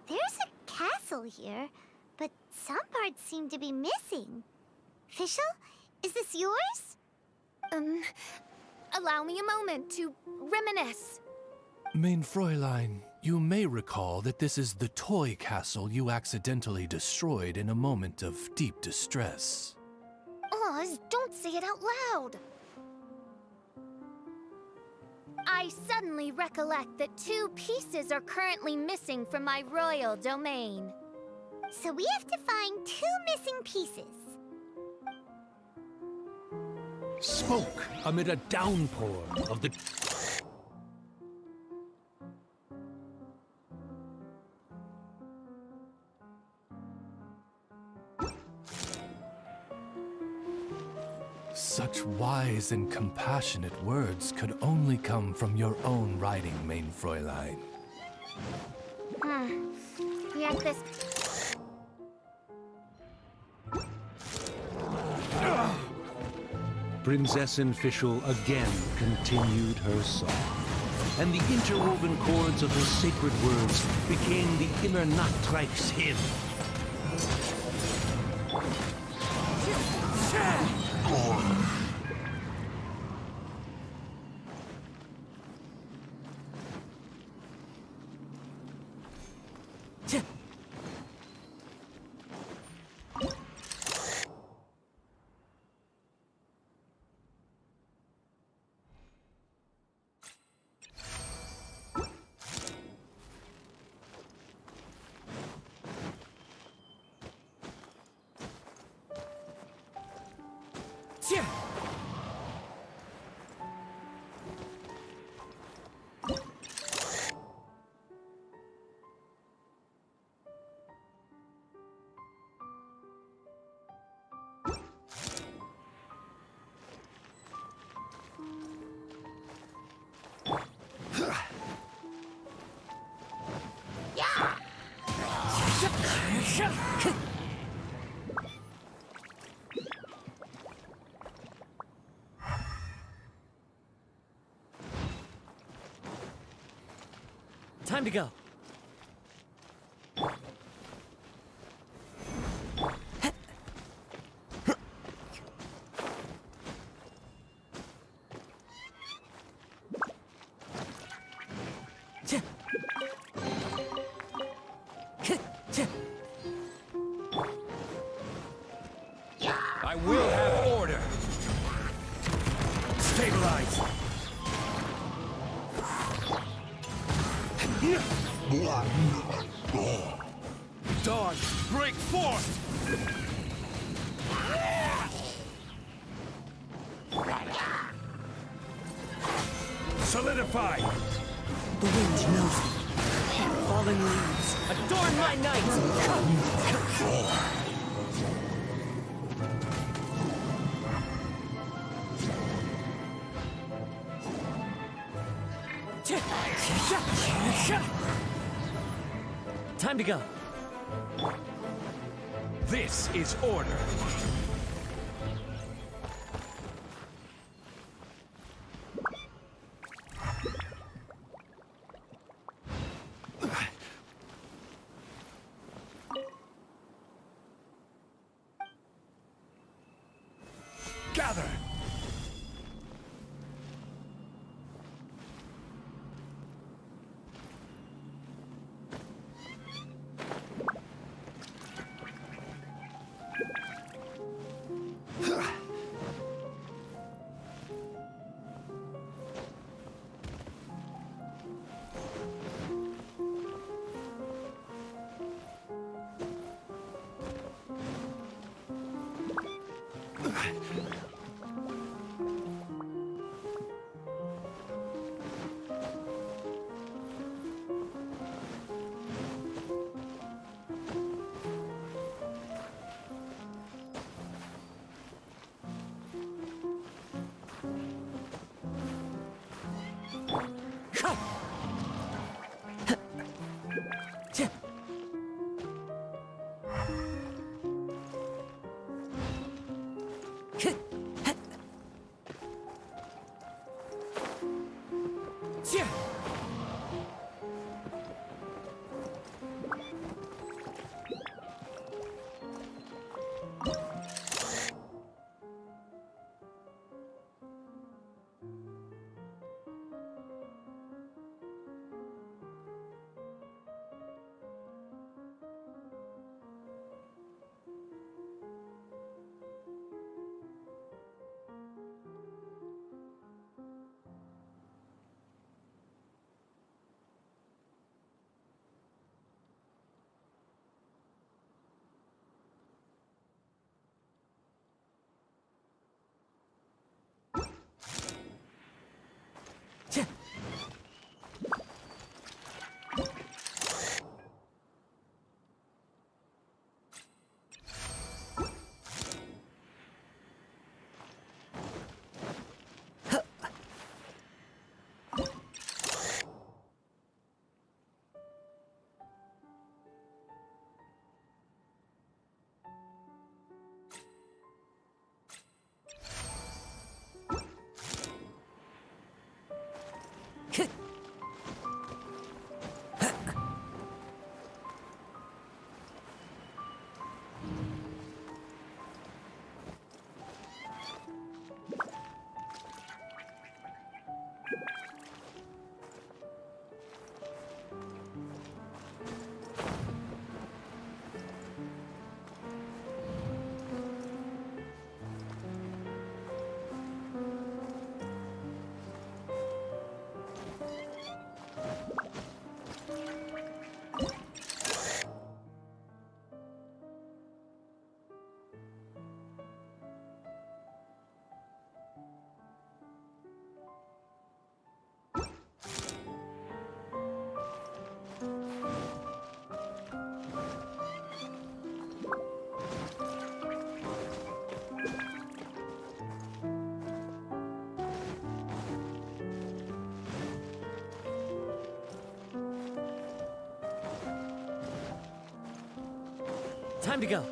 There's a castle here, but some parts seem to be missing. Fischl, is this yours? Allow me a moment to reminisce. Mein Fräulein, you may recall that this is the toy castle you accidentally destroyed in a moment of deep distress. Oz, don't say it out loud! I suddenly recollect that 2 pieces are currently missing from my royal domain. So we have to find 2 missing pieces. Smoke amid a downpour of the... Such wise and compassionate words could only come from your own writing, mein Fräulein. Yet this... Prinzessin Fischl again continued her song, and the interwoven chords of her sacred words became the Immer Nachtreich's hymn. Time to go. I will have order. Stabilize. Dawn, break forth! Solidify. The wind knows me. Fallen leaves, adorn my night! Time to go. This is order. Gather! Time to go.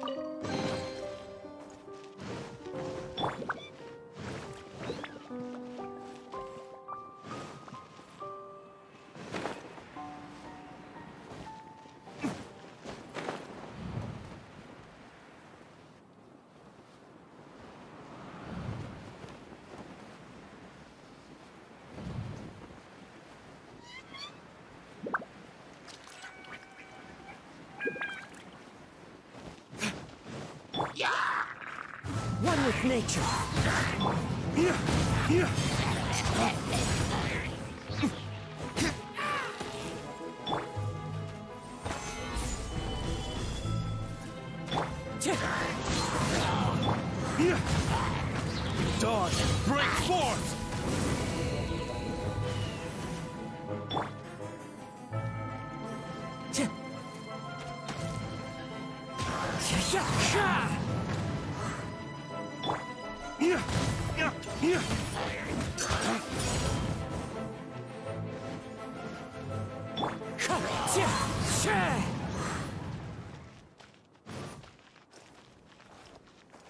One with nature. Dawn, break forth!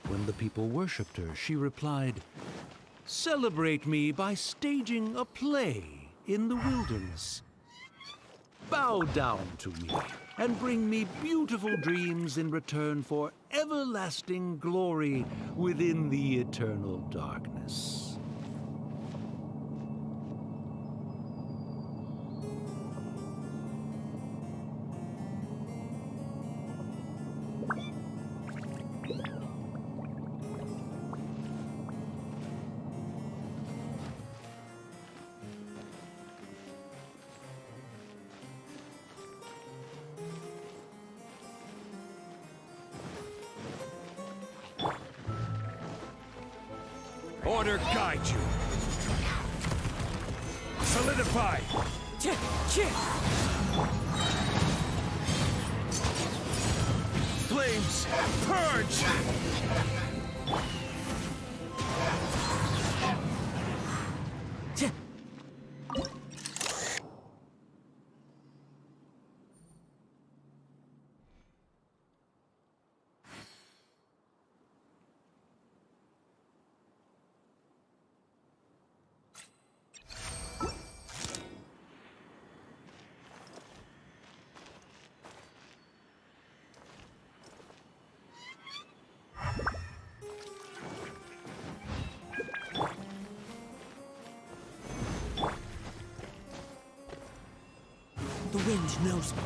When the people worshipped her, she replied, "Celebrate me by staging a play in the wilderness. Bow down to me and bring me beautiful dreams in return for everlasting glory within the eternal darkness." Order guide you. Solidify. Flames, purge. The wind knows me.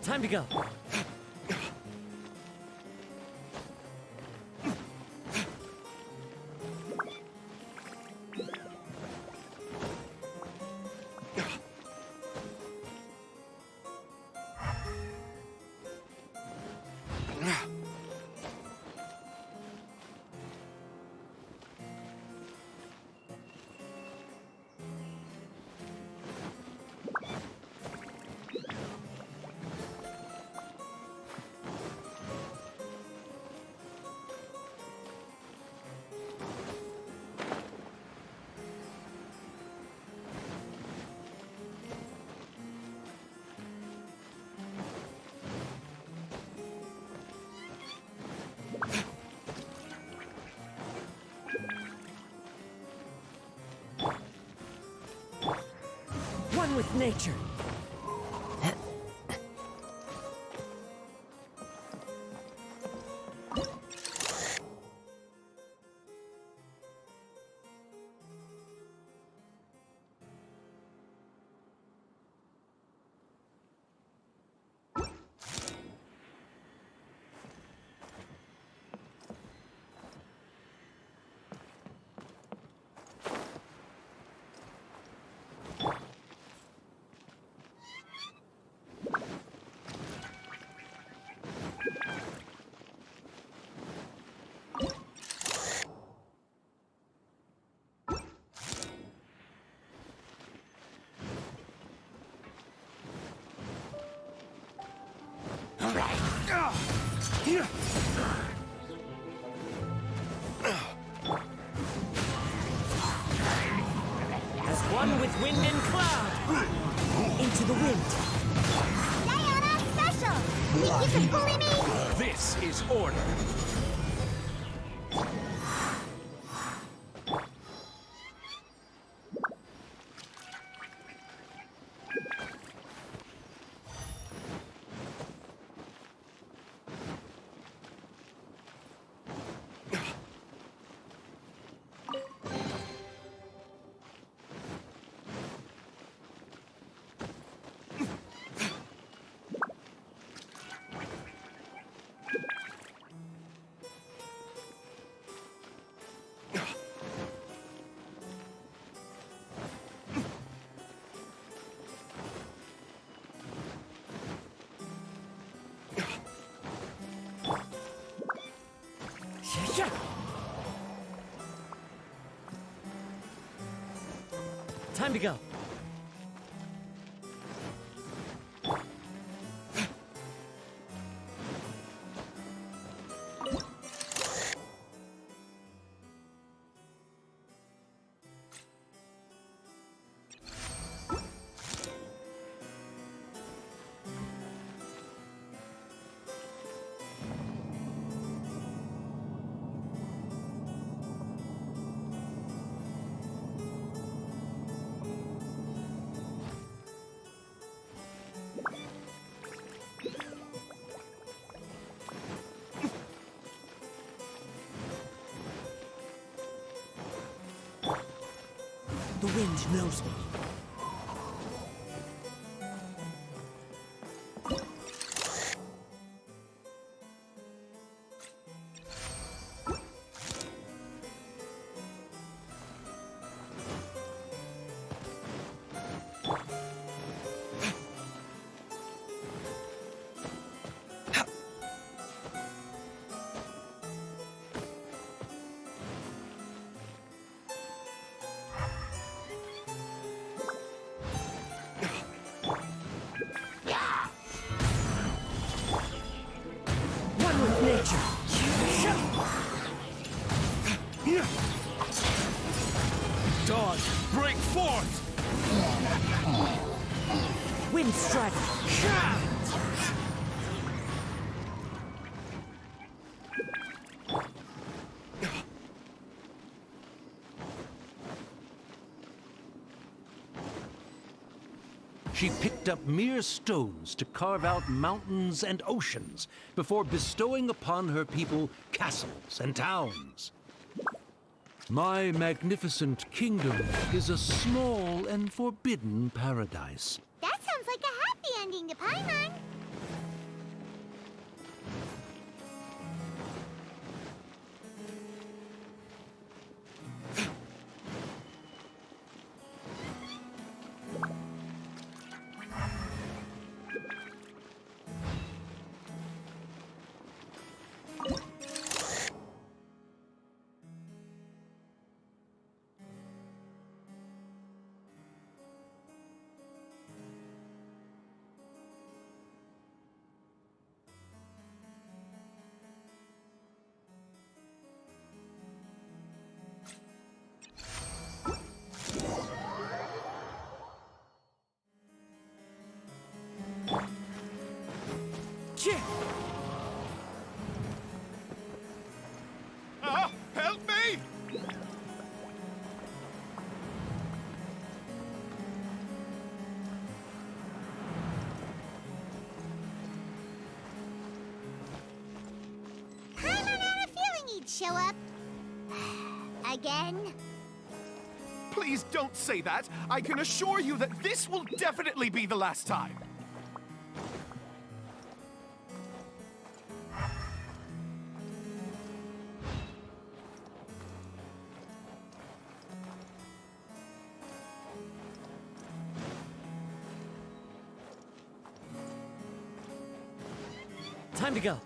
Time to go. One with nature. As one with wind and cloud, into the wind. Diana Special! Think you can bully me? This is order. Time to go. The wind knows me. Dawn, break forth! Wind strike! She picked up mere stones to carve out mountains and oceans before bestowing upon her people castles and towns. My magnificent kingdom is a small and forbidden paradise. That sounds like a happy ending to Paimon. Help me! Paimon had a feeling he'd show up. Again? Please don't say that. I can assure you that this will definitely be the last time. Time to go.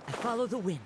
I follow the wind.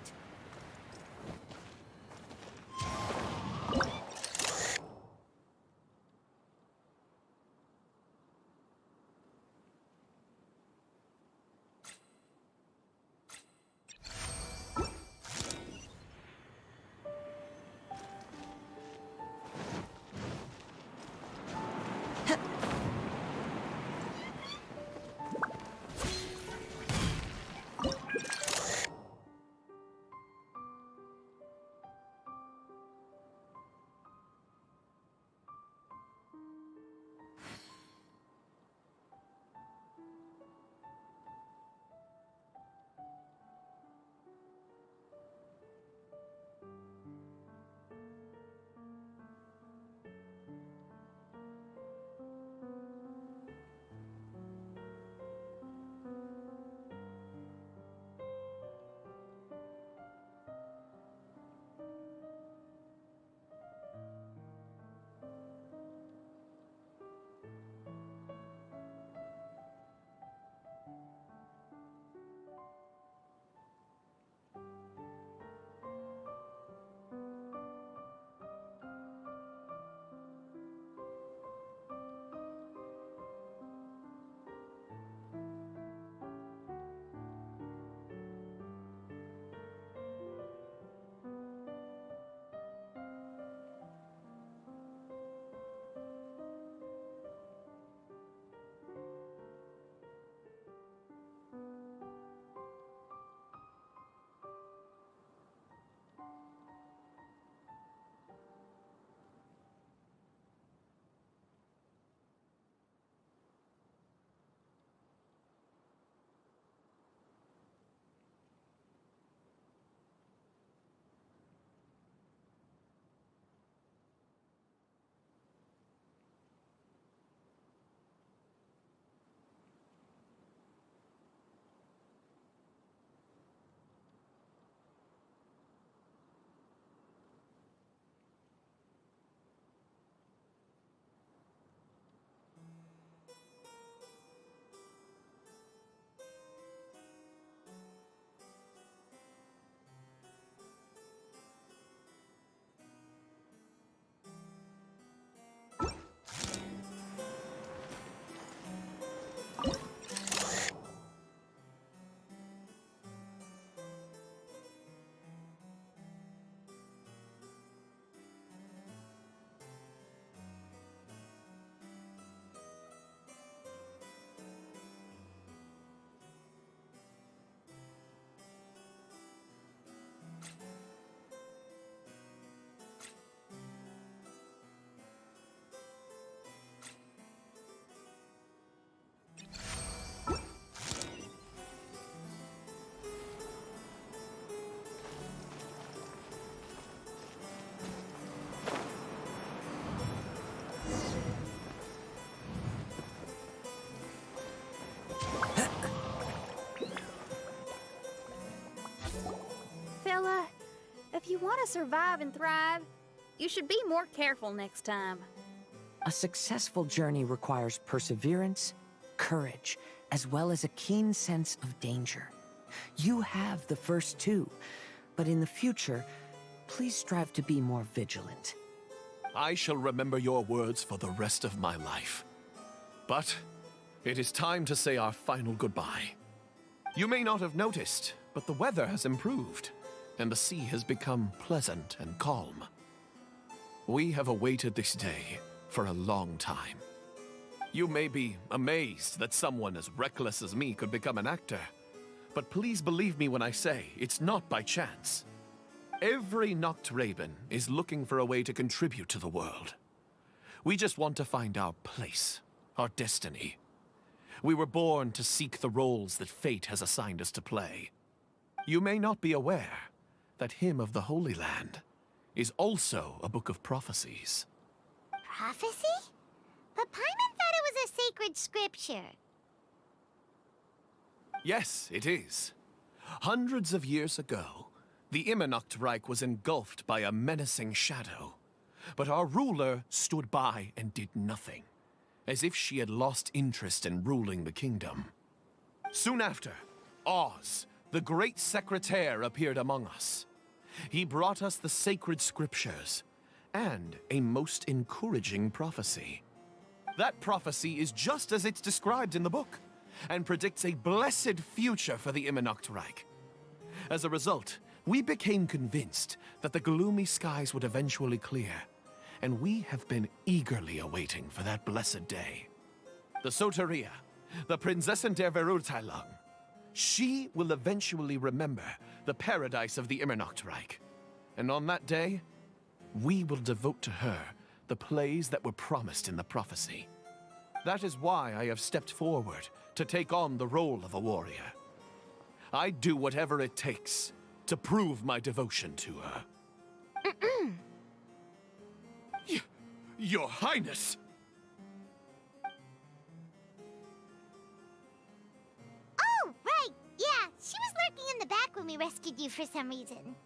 Fella, if you want to survive and thrive, you should be more careful next time. A successful journey requires perseverance, courage, as well as a keen sense of danger. You have the first two, but in the future, please strive to be more vigilant. I shall remember your words for the rest of my life. But it is time to say our final goodbye. You may not have noticed, But the weather has improved, and the sea has become pleasant and calm. We have awaited this day for a long time. You may be amazed that someone as reckless as me could become an actor, but please believe me when I say it's not by chance. Every Noct Raven is looking for a way to contribute to the world. We just want to find our place, our destiny. We were born to seek the roles that fate has assigned us to play. You may not be aware that Hymn of the Holy Land is also a book of prophecies. Prophecy? But Paimon thought it was a sacred scripture. Yes, it is. Hundreds of years ago, the Immernacht Reich was engulfed by a menacing shadow. But our ruler stood by and did nothing, as if she had lost interest in ruling the kingdom. Soon after, Oz, the great secretaire, appeared among us. He brought us the sacred scriptures and a most encouraging prophecy. That prophecy is just as it's described in the book, and predicts a blessed future for the Immernacht Reich. As a result, we became convinced that the gloomy skies would eventually clear, and we have been eagerly awaiting for that blessed day. The Soteria, the Prinzessin der Verurteilung, she will eventually remember the paradise of the Immernacht Reich. And on that day, we will devote to her the plays that were promised in the prophecy. That is why I have stepped forward to take on the role of a warrior. I'd do whatever it takes to prove my devotion to her. Your Highness! Oh, right! Yeah, she was lurking in the back when we rescued you for some reason.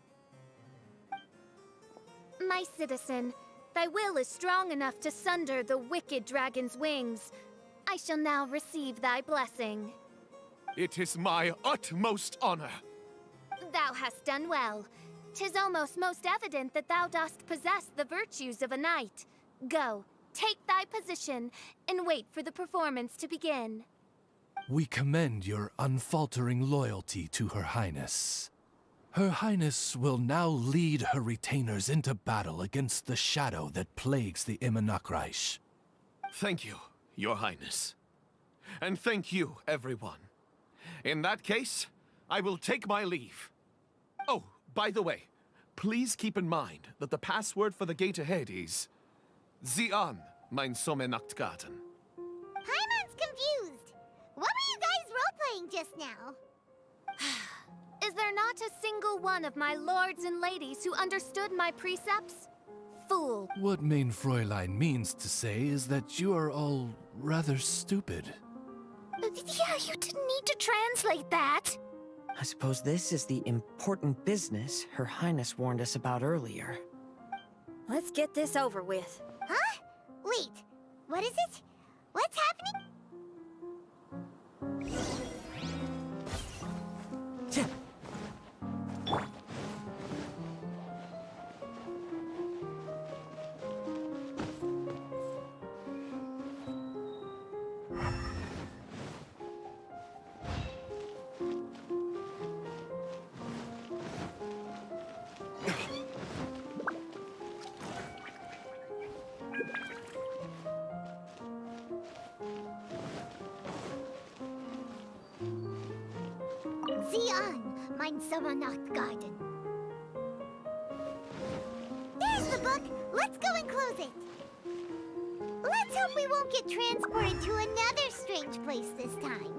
My citizen, thy will is strong enough to sunder the wicked dragon's wings. I shall now receive thy blessing. It is my utmost honor. Thou hast done well. 'Tis almost most evident that thou dost possess the virtues of a knight. Go, take thy position, and wait for the performance to begin. We commend your unfaltering loyalty to Her Highness. Her Highness will now lead her retainers into battle against the shadow that plagues the Immernacht Reich. Thank you, Your Highness. And thank you, everyone. In that case, I will take my leave. Oh, by the way, please keep in mind that the password for the gate ahead is Zian, mein Sommernachtgarten. Paimon's confused. What were you guys role-playing just now? Is there not a single one of my lords and ladies who understood my precepts? Fool. What mein Fräulein means to say is that you are all rather stupid. Yeah, you didn't need to translate that. I suppose this is the important business Her Highness warned us about earlier. Let's get this over with. Huh? Wait, what is it? What's happening? Zian, mein Sommernachtgarten. There's the book. Let's go and close it. Let's hope we won't get transported to another strange place this time.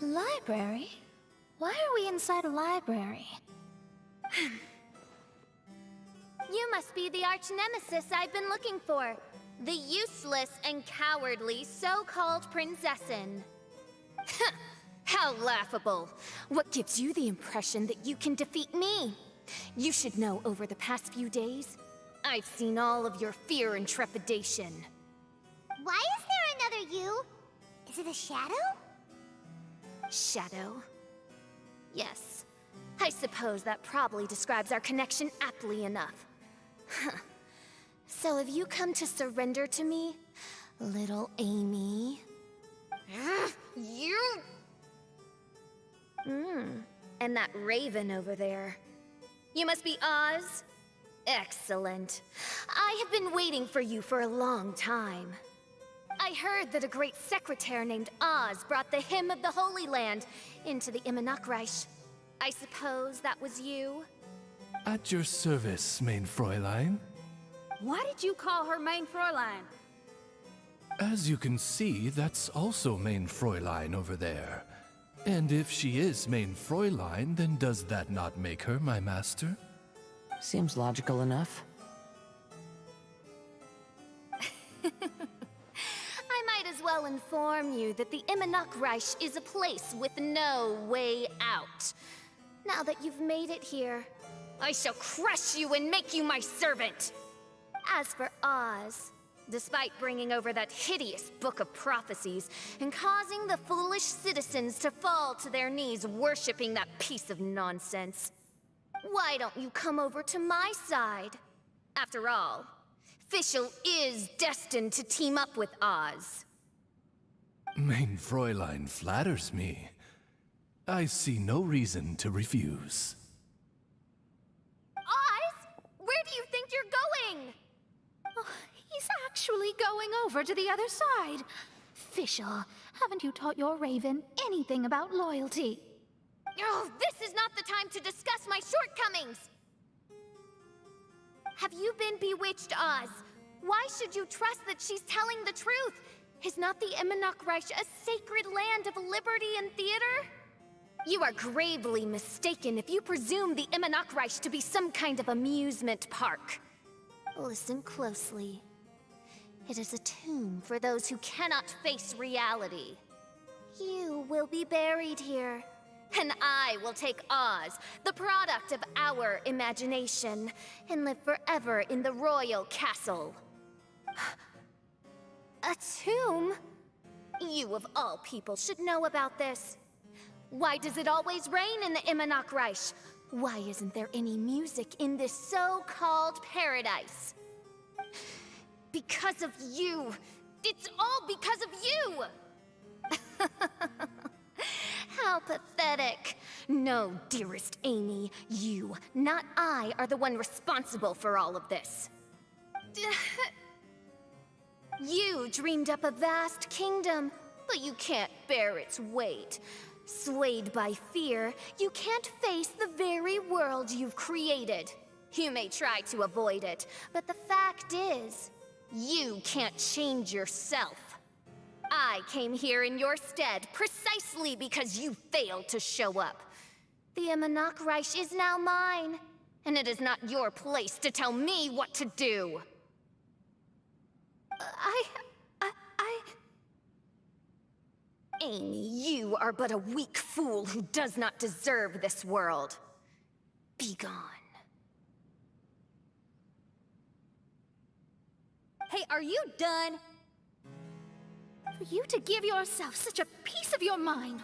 Library? Why are we inside a library? You must be the arch-nemesis I've been looking for. The useless and cowardly so-called Princessin. How laughable. What gives you the impression that you can defeat me? You should know over the past few days, I've seen all of your fear and trepidation. Why is there another you? Is it a shadow? Shadow? Yes. I suppose that probably describes our connection aptly enough. So have you come to surrender to me, little Amy? You... And that raven over there. You must be Oz? Excellent. I have been waiting for you for a long time. I heard that a great secretary named Oz brought the Hymn of the Holy Land into the Immernachtreich. I suppose that was you? At your service, main Fräulein. Why did you call her main Fräulein? As you can see, that's also main Fräulein over there. And if she is main Fräulein, then does that not make her my master? Seems logical enough. I might as well inform you that the Immernachtreich is a place with no way out. Now that you've made it here, I shall crush you and make you my servant. As for Oz, despite bringing over that hideous book of prophecies and causing the foolish citizens to fall to their knees worshipping that piece of nonsense, why don't you come over to my side? After all, Fischl is destined to team up with Oz. Main Fräulein flatters me. I see no reason to refuse. Oz? Where do you think you're going? Oh, he's actually going over to the other side. Fischl, haven't you taught your raven anything about loyalty? Oh, this is not the time to discuss my shortcomings! Have you been bewitched, Oz? Why should you trust that she's telling the truth? Is not the Immernachtreich a sacred land of liberty and theater? You are gravely mistaken if you presume the Immernachtreich to be some kind of amusement park. Listen closely. It is a tomb for those who cannot face reality. You will be buried here. And I will take Oz, the product of our imagination, and live forever in the royal castle. A tomb? You of all people should know about this. Why does it always rain in the Immernachtreich? Why isn't there any music in this so-called paradise? Because of you. It's all because of you! How pathetic. No, dearest Amy, you, not I, are the one responsible for all of this. You dreamed up a vast kingdom, but you can't bear its weight. Swayed by fear, you can't face the very world you've created. You may try to avoid it, but the fact is, you can't change yourself. I came here in your stead precisely because you failed to show up. The Immernachtreich is now mine, and it is not your place to tell me what to do. Amy, you are but a weak fool who does not deserve this world. Be gone. Hey, are you done? For you to give yourself such a piece of your mind,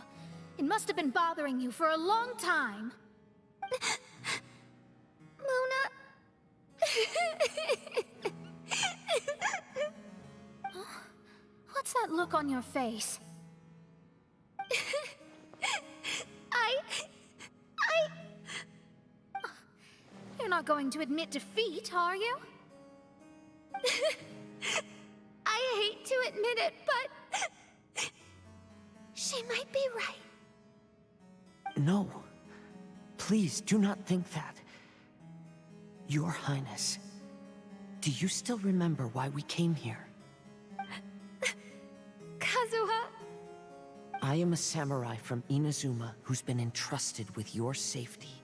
it must have been bothering you for a long time. Luna... What's that look on your face? You're not going to admit defeat, are you? I hate to admit it, but... she might be right. No. Please, do not think that. Your Highness, do you still remember why we came here? Kazuha? I am a samurai from Inazuma who's been entrusted with your safety.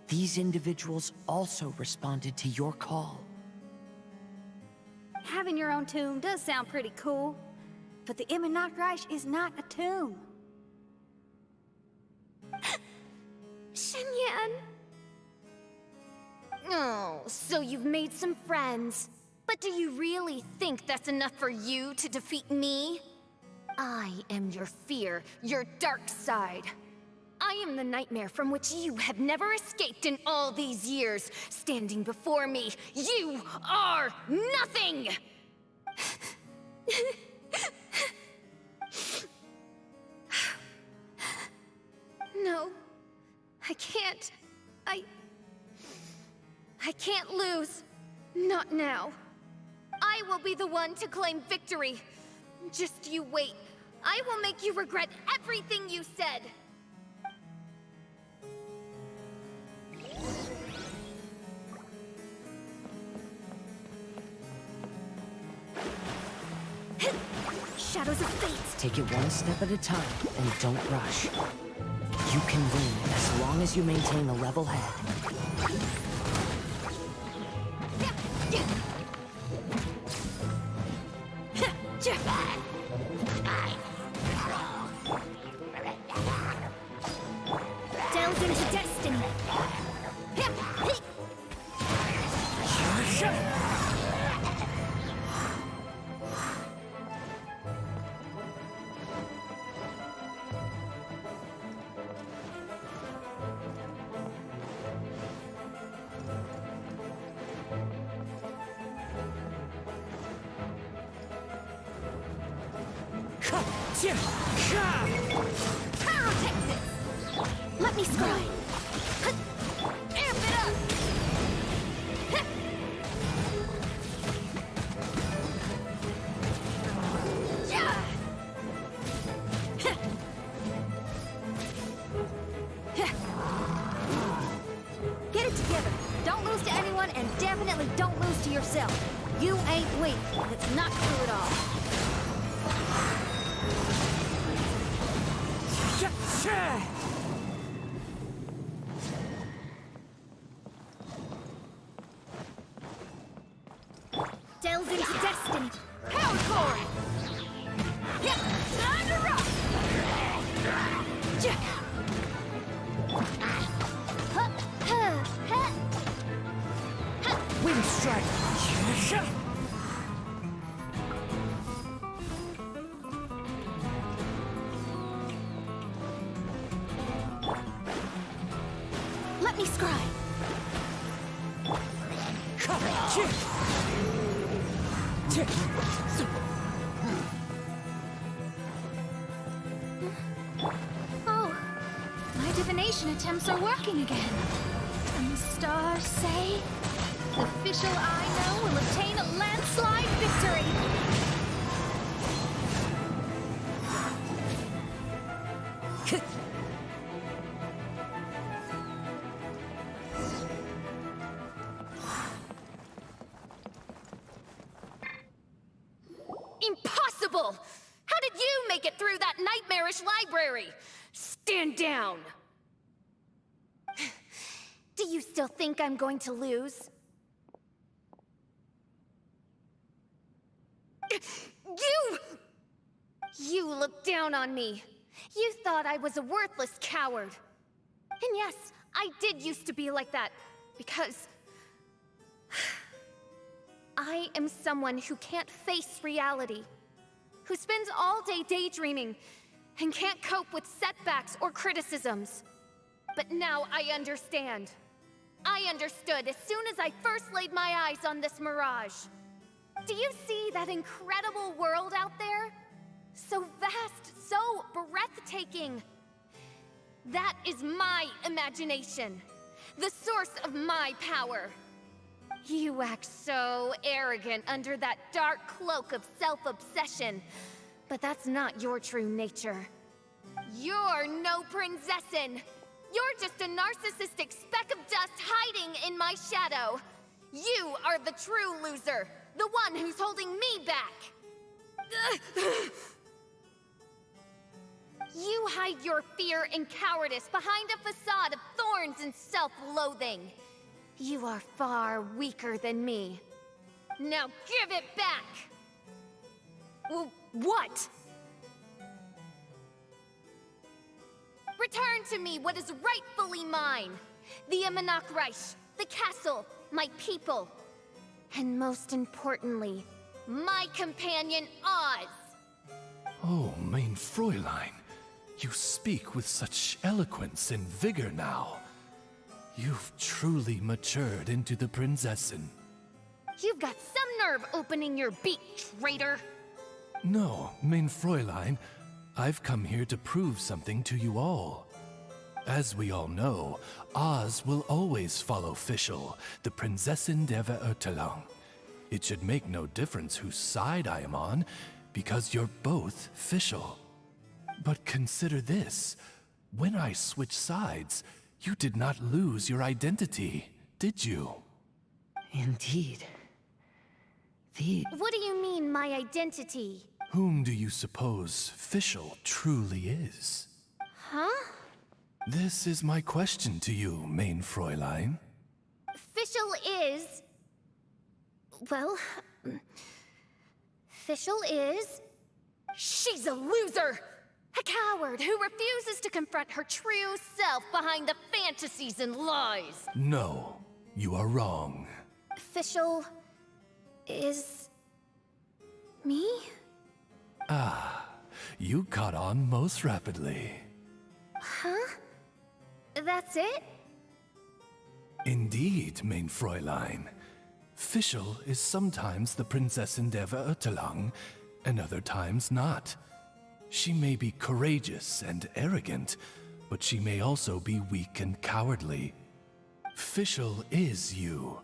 These individuals also responded to your call. Having your own tomb does sound pretty cool, but the Immonok is not a tomb. Shenyan! Oh, so you've made some friends. But do you really think that's enough for you to defeat me? I am your fear, your dark side. I am the nightmare from which you have never escaped in all these years. Standing before me, you are nothing! No, I can't. I can't lose. Not now. I will be the one to claim victory. Just you wait. I will make you regret everything you said. Shadows of fate. Take it one step at a time, and don't rush. You can win as long as you maintain a level head. Delve into destiny. Let me scry. Amp it up. Get it together. Don't lose to anyone, and definitely don't lose to yourself. You ain't weak. It's not true at all. Delve into destiny. Power core. Time to rock. Wind strike! Let me scry. Oh, my divination attempts are working again. And the stars say the official I know will obtain a landslide victory. Impossible! How did you make it through that nightmarish library? Stand down! Do you still think I'm going to lose? You looked down on me. You thought I was a worthless coward. And yes, I did used to be like that, because I am someone who can't face reality, who spends all day daydreaming, and can't cope with setbacks or criticisms. But now I understand. I understood as soon as I first laid my eyes on this mirage. Do you see that incredible world out there? So vast, so breathtaking. That is my imagination, the source of my power. You act so arrogant under that dark cloak of self-obsession, but that's not your true nature. You're no Prinzessin. You're just a narcissistic speck of dust hiding in my shadow. You are the true loser, the one who's holding me back. you hide your fear and cowardice behind a facade of thorns and self-loathing. You are far weaker than me. Now give it back! What? Return to me what is rightfully mine. The Imanok-Reich, the castle, my people. And most importantly, my companion Oz. Oh, mein Fräulein, you speak with such eloquence and vigor now. You've truly matured into the Prinzessin. You've got some nerve opening your beak, traitor. No, mein Fräulein, I've come here to prove something to you all. As we all know, Oz will always follow Fischl, the Prinzessin der Verurteilung. It should make no difference whose side I am on, because you're both Fischl. But consider this. When I switched sides, you did not lose your identity, did you? Indeed. What do you mean, my identity? Whom do you suppose Fischl truly is? Huh? This is my question to you, mein Fräulein. Fischl is... Well... Fischl is... She's a loser! A coward who refuses to confront her true self behind the fantasies and lies! No, you are wrong. Fischl... is... me? Ah, you caught on most rapidly. Huh? That's it? Indeed, mein Fräulein. Fischl is sometimes the Prinzessin der Verurteilung, and other times not. She may be courageous and arrogant, but she may also be weak and cowardly. Fischl is you,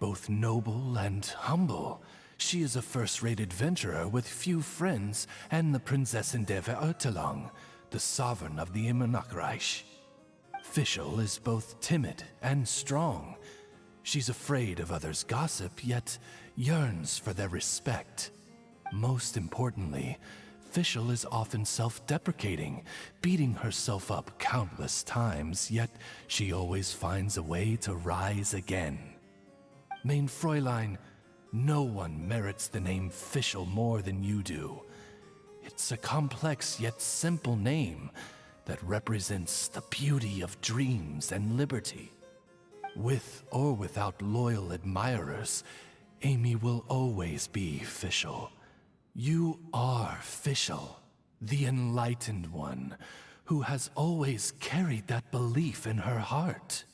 both noble and humble. She is a first-rate adventurer with few friends and the Prinzessin der Verurteilung, the sovereign of the Imanok-Reich. Fischl is both timid and strong. She's afraid of others' gossip, yet yearns for their respect. Most importantly, Fischl is often self-deprecating, beating herself up countless times, yet she always finds a way to rise again. Mein Fräulein, no one merits the name Fischl more than you do. It's a complex yet simple name that represents the beauty of dreams and liberty. With or without loyal admirers, Amy will always be Fischl. You are Fischl, the enlightened one, who has always carried that belief in her heart.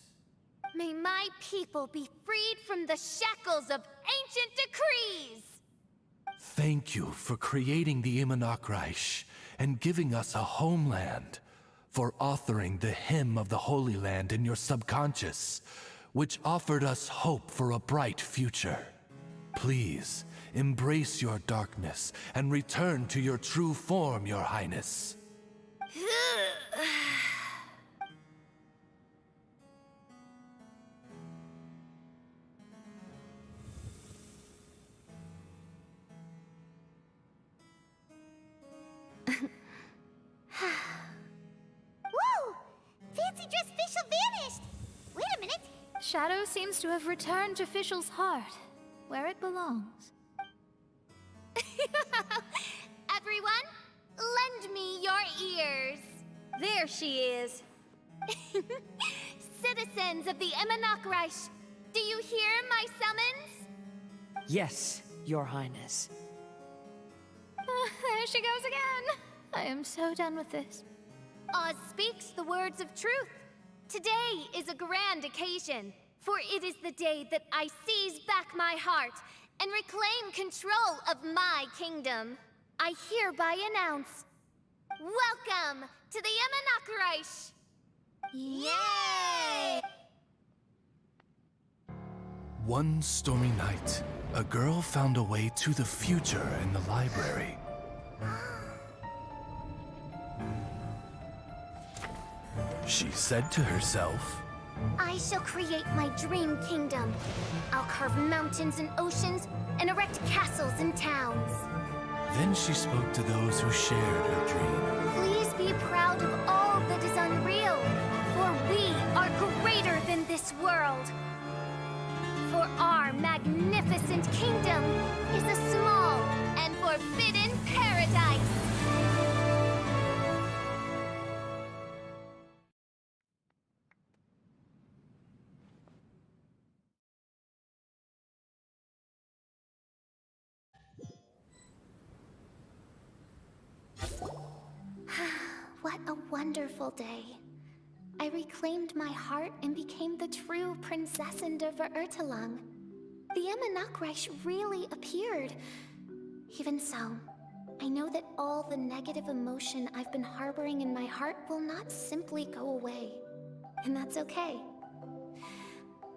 May my people be freed from the shackles of ancient decrees! Thank you for creating the Imanok-Reich and giving us a homeland, for authoring the hymn of the Holy Land in your subconscious, which offered us hope for a bright future. Please, embrace your darkness and return to your true form, Your Highness. Whoa! Fancy dress Fischl vanished! Wait a minute! Shadow seems to have returned to Fischl's heart, where it belongs. Everyone, lend me your ears. There she is. Citizens of the Imanok-Reich, do you hear my summons? Yes, Your Highness. There she goes again. I am so done with this. Oz speaks the words of truth. Today is a grand occasion, for it is the day that I seize back my heart and reclaim control of my kingdom. I hereby announce, welcome to the Imanok-Reich! Yay! One stormy night, a girl found a way to the future in the library. She said to herself, I shall create my dream kingdom. I'll carve mountains and oceans and erect castles and towns. Then she spoke to those who shared her dream. Please be proud of What a wonderful day. I reclaimed my heart and became the true Prinzessin der Verurteilung. The Immernachtreich really appeared. Even so, I know that all the negative emotion I've been harboring in my heart will not simply go away. And that's okay.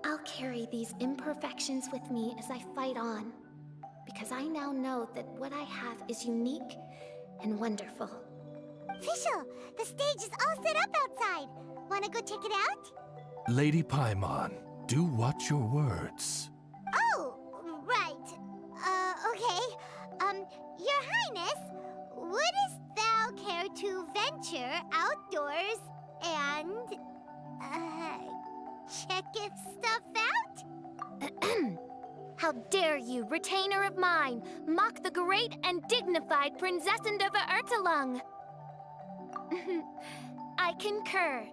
I'll carry these imperfections with me as I fight on, because I now know that what I have is unique and wonderful. Fischl, the stage is all set up outside. Wanna go check it out? Lady Paimon, do watch your words. Oh, right. Okay. Your Highness, wouldst thou care to venture outdoors and, check its stuff out? How dare you, retainer of mine, mock the great and dignified Prinzessin der Verurteilung! I concur.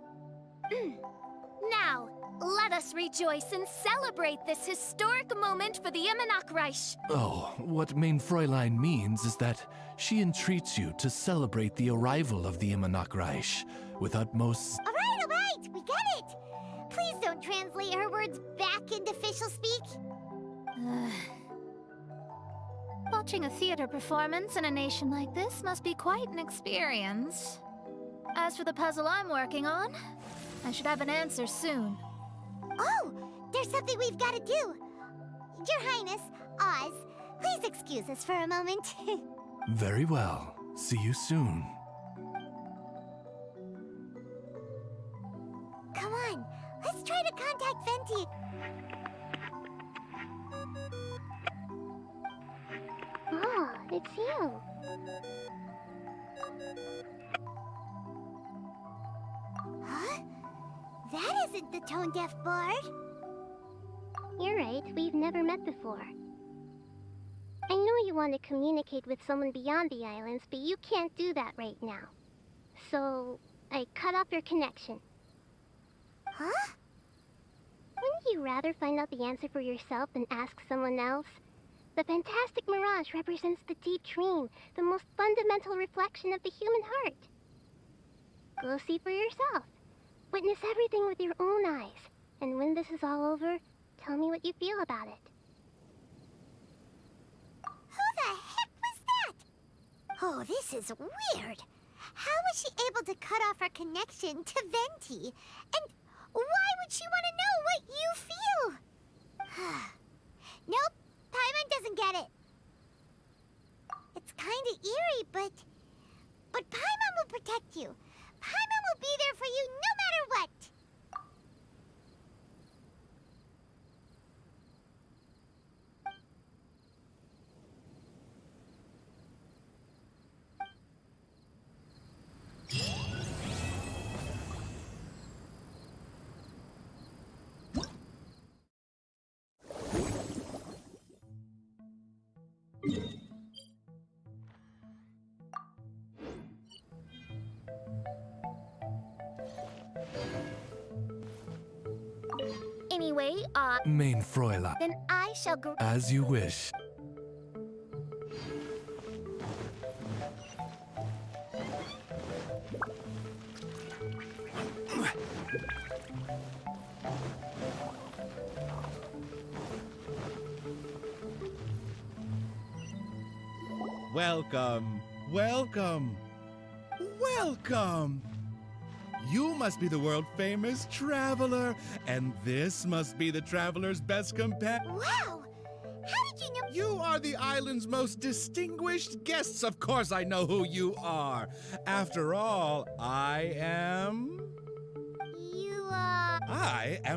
Now, let us rejoice and celebrate this historic moment for the Immernachtreich. Oh, what Main Fräulein means is that she entreats you to celebrate the arrival of the Immernachtreich with utmost... All right, we get it. Please don't translate her words back into official speak. Watching a theater performance in a nation like this must be quite an experience. As for the puzzle I'm working on, I should have an answer soon. Oh, there's something we've got to do. Your Highness, Oz, please excuse us for a moment. Very well. See you soon. Come on, let's try to contact Venti. Oh, it's you. Huh? That isn't the tone-deaf bard. You're right, we've never met before. I know you want to communicate with someone beyond the islands, but you can't do that right now. So, I cut off your connection. Huh? Wouldn't you rather find out the answer for yourself than ask someone else? The fantastic mirage represents the deep dream, the most fundamental reflection of the human heart. Go see for yourself. Witness everything with your own eyes. And when this is all over, tell me what you feel about it. Who the heck was that? Oh, this is weird. How was she able to cut off her connection to Venti? And why would she want to know what you feel? Nope, Paimon doesn't get it. It's kinda eerie, but Paimon will protect you. Paimon will be there for you no matter what. Anyway, Main Fräulein, then I shall go. as you wish. Welcome, welcome, welcome! You must be the world-famous traveler, and this must be the traveler's best companion. Wow! How did you know? You are the island's most distinguished guests. Of course I know who you are. After all, I am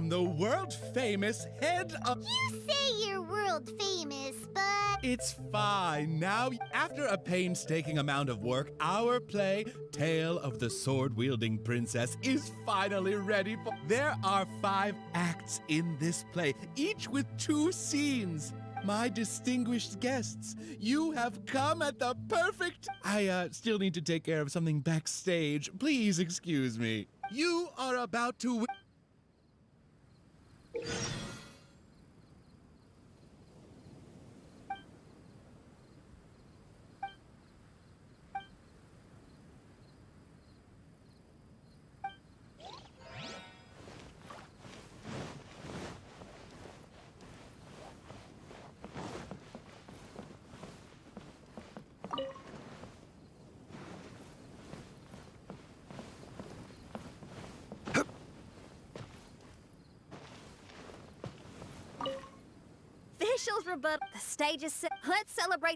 the world-famous head of... You say you're world-famous, but... It's fine. Now, after a painstaking amount of work, our play, Tale of the Sword-Wielding Princess, is finally ready for... There are 5 acts in this play, each with 2 scenes. My distinguished guests, you have come at the perfect... I still need to take care of something backstage. Please excuse me. You are about to... officials rebut. The stage is set. Let's celebrate.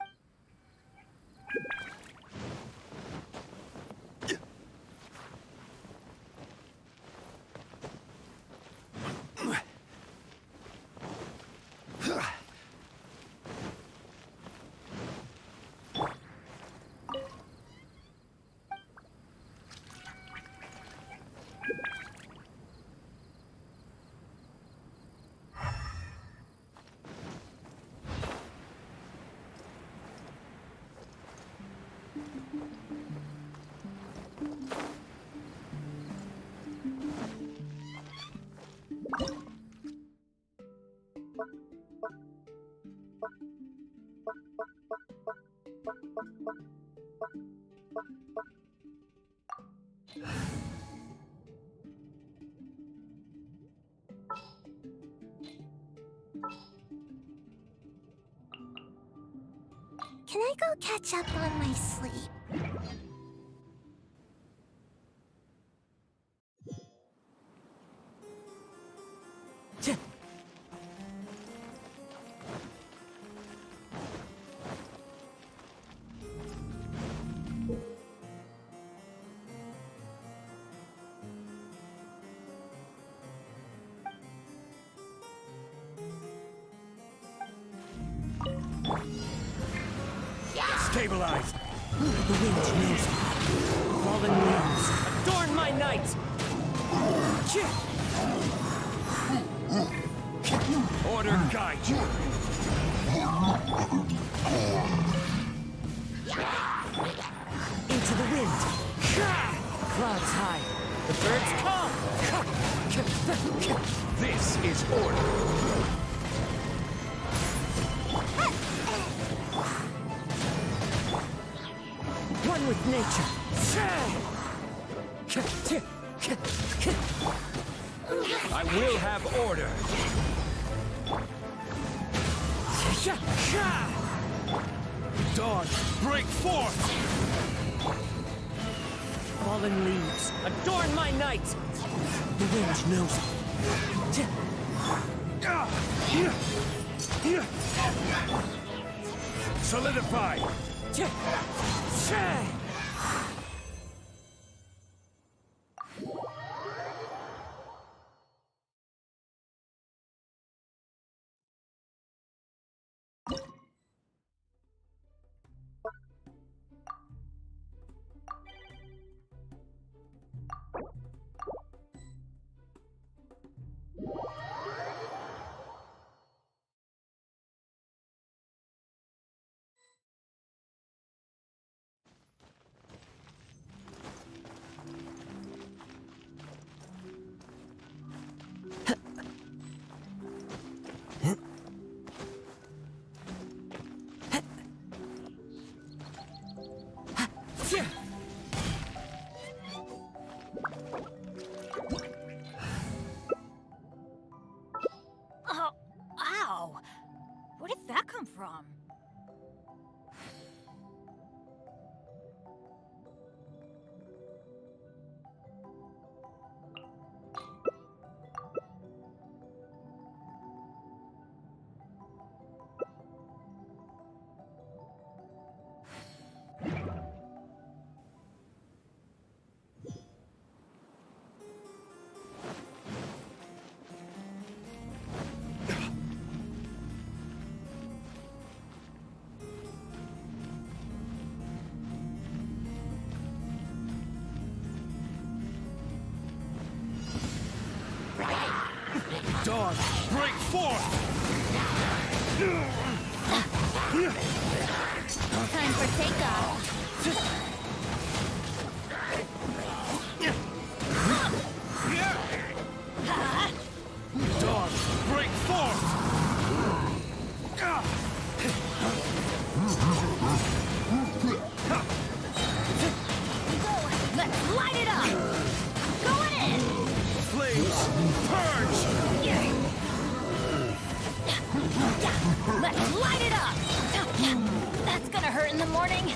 Can I go catch up on my sleep? Stabilized! The wind knows me. Fallen leaves, adorn my night! Order guide you! Into the wind! Clouds high, the birds come! This is order! One with nature! I will have order! Dawn, break forth! Fallen leaves, adorn my night! The wind knows me. Solidify! Oh, ow! Where did that come from? Dawn, break forth! Time for takeoff. Dawn, break forth! Let's light it up! Going in! Flames, purge! Let's light it up! That's gonna hurt in the morning.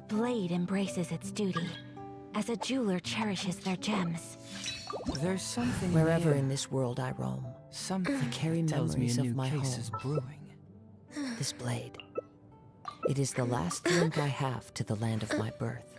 blade embraces its duty, as a jeweler cherishes their gems. There's something Wherever here. in this world I roam, Something I carry tells me memories a of new my case home. is brewing. This blade. It is the last link I have to the land of my birth.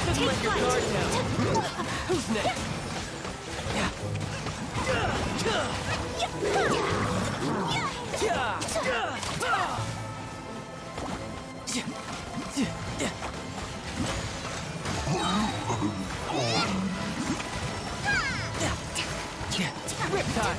Just let your guard down. Who's next? Riptide!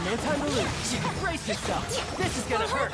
No time to lose. Brace yourself. This is gonna hurt.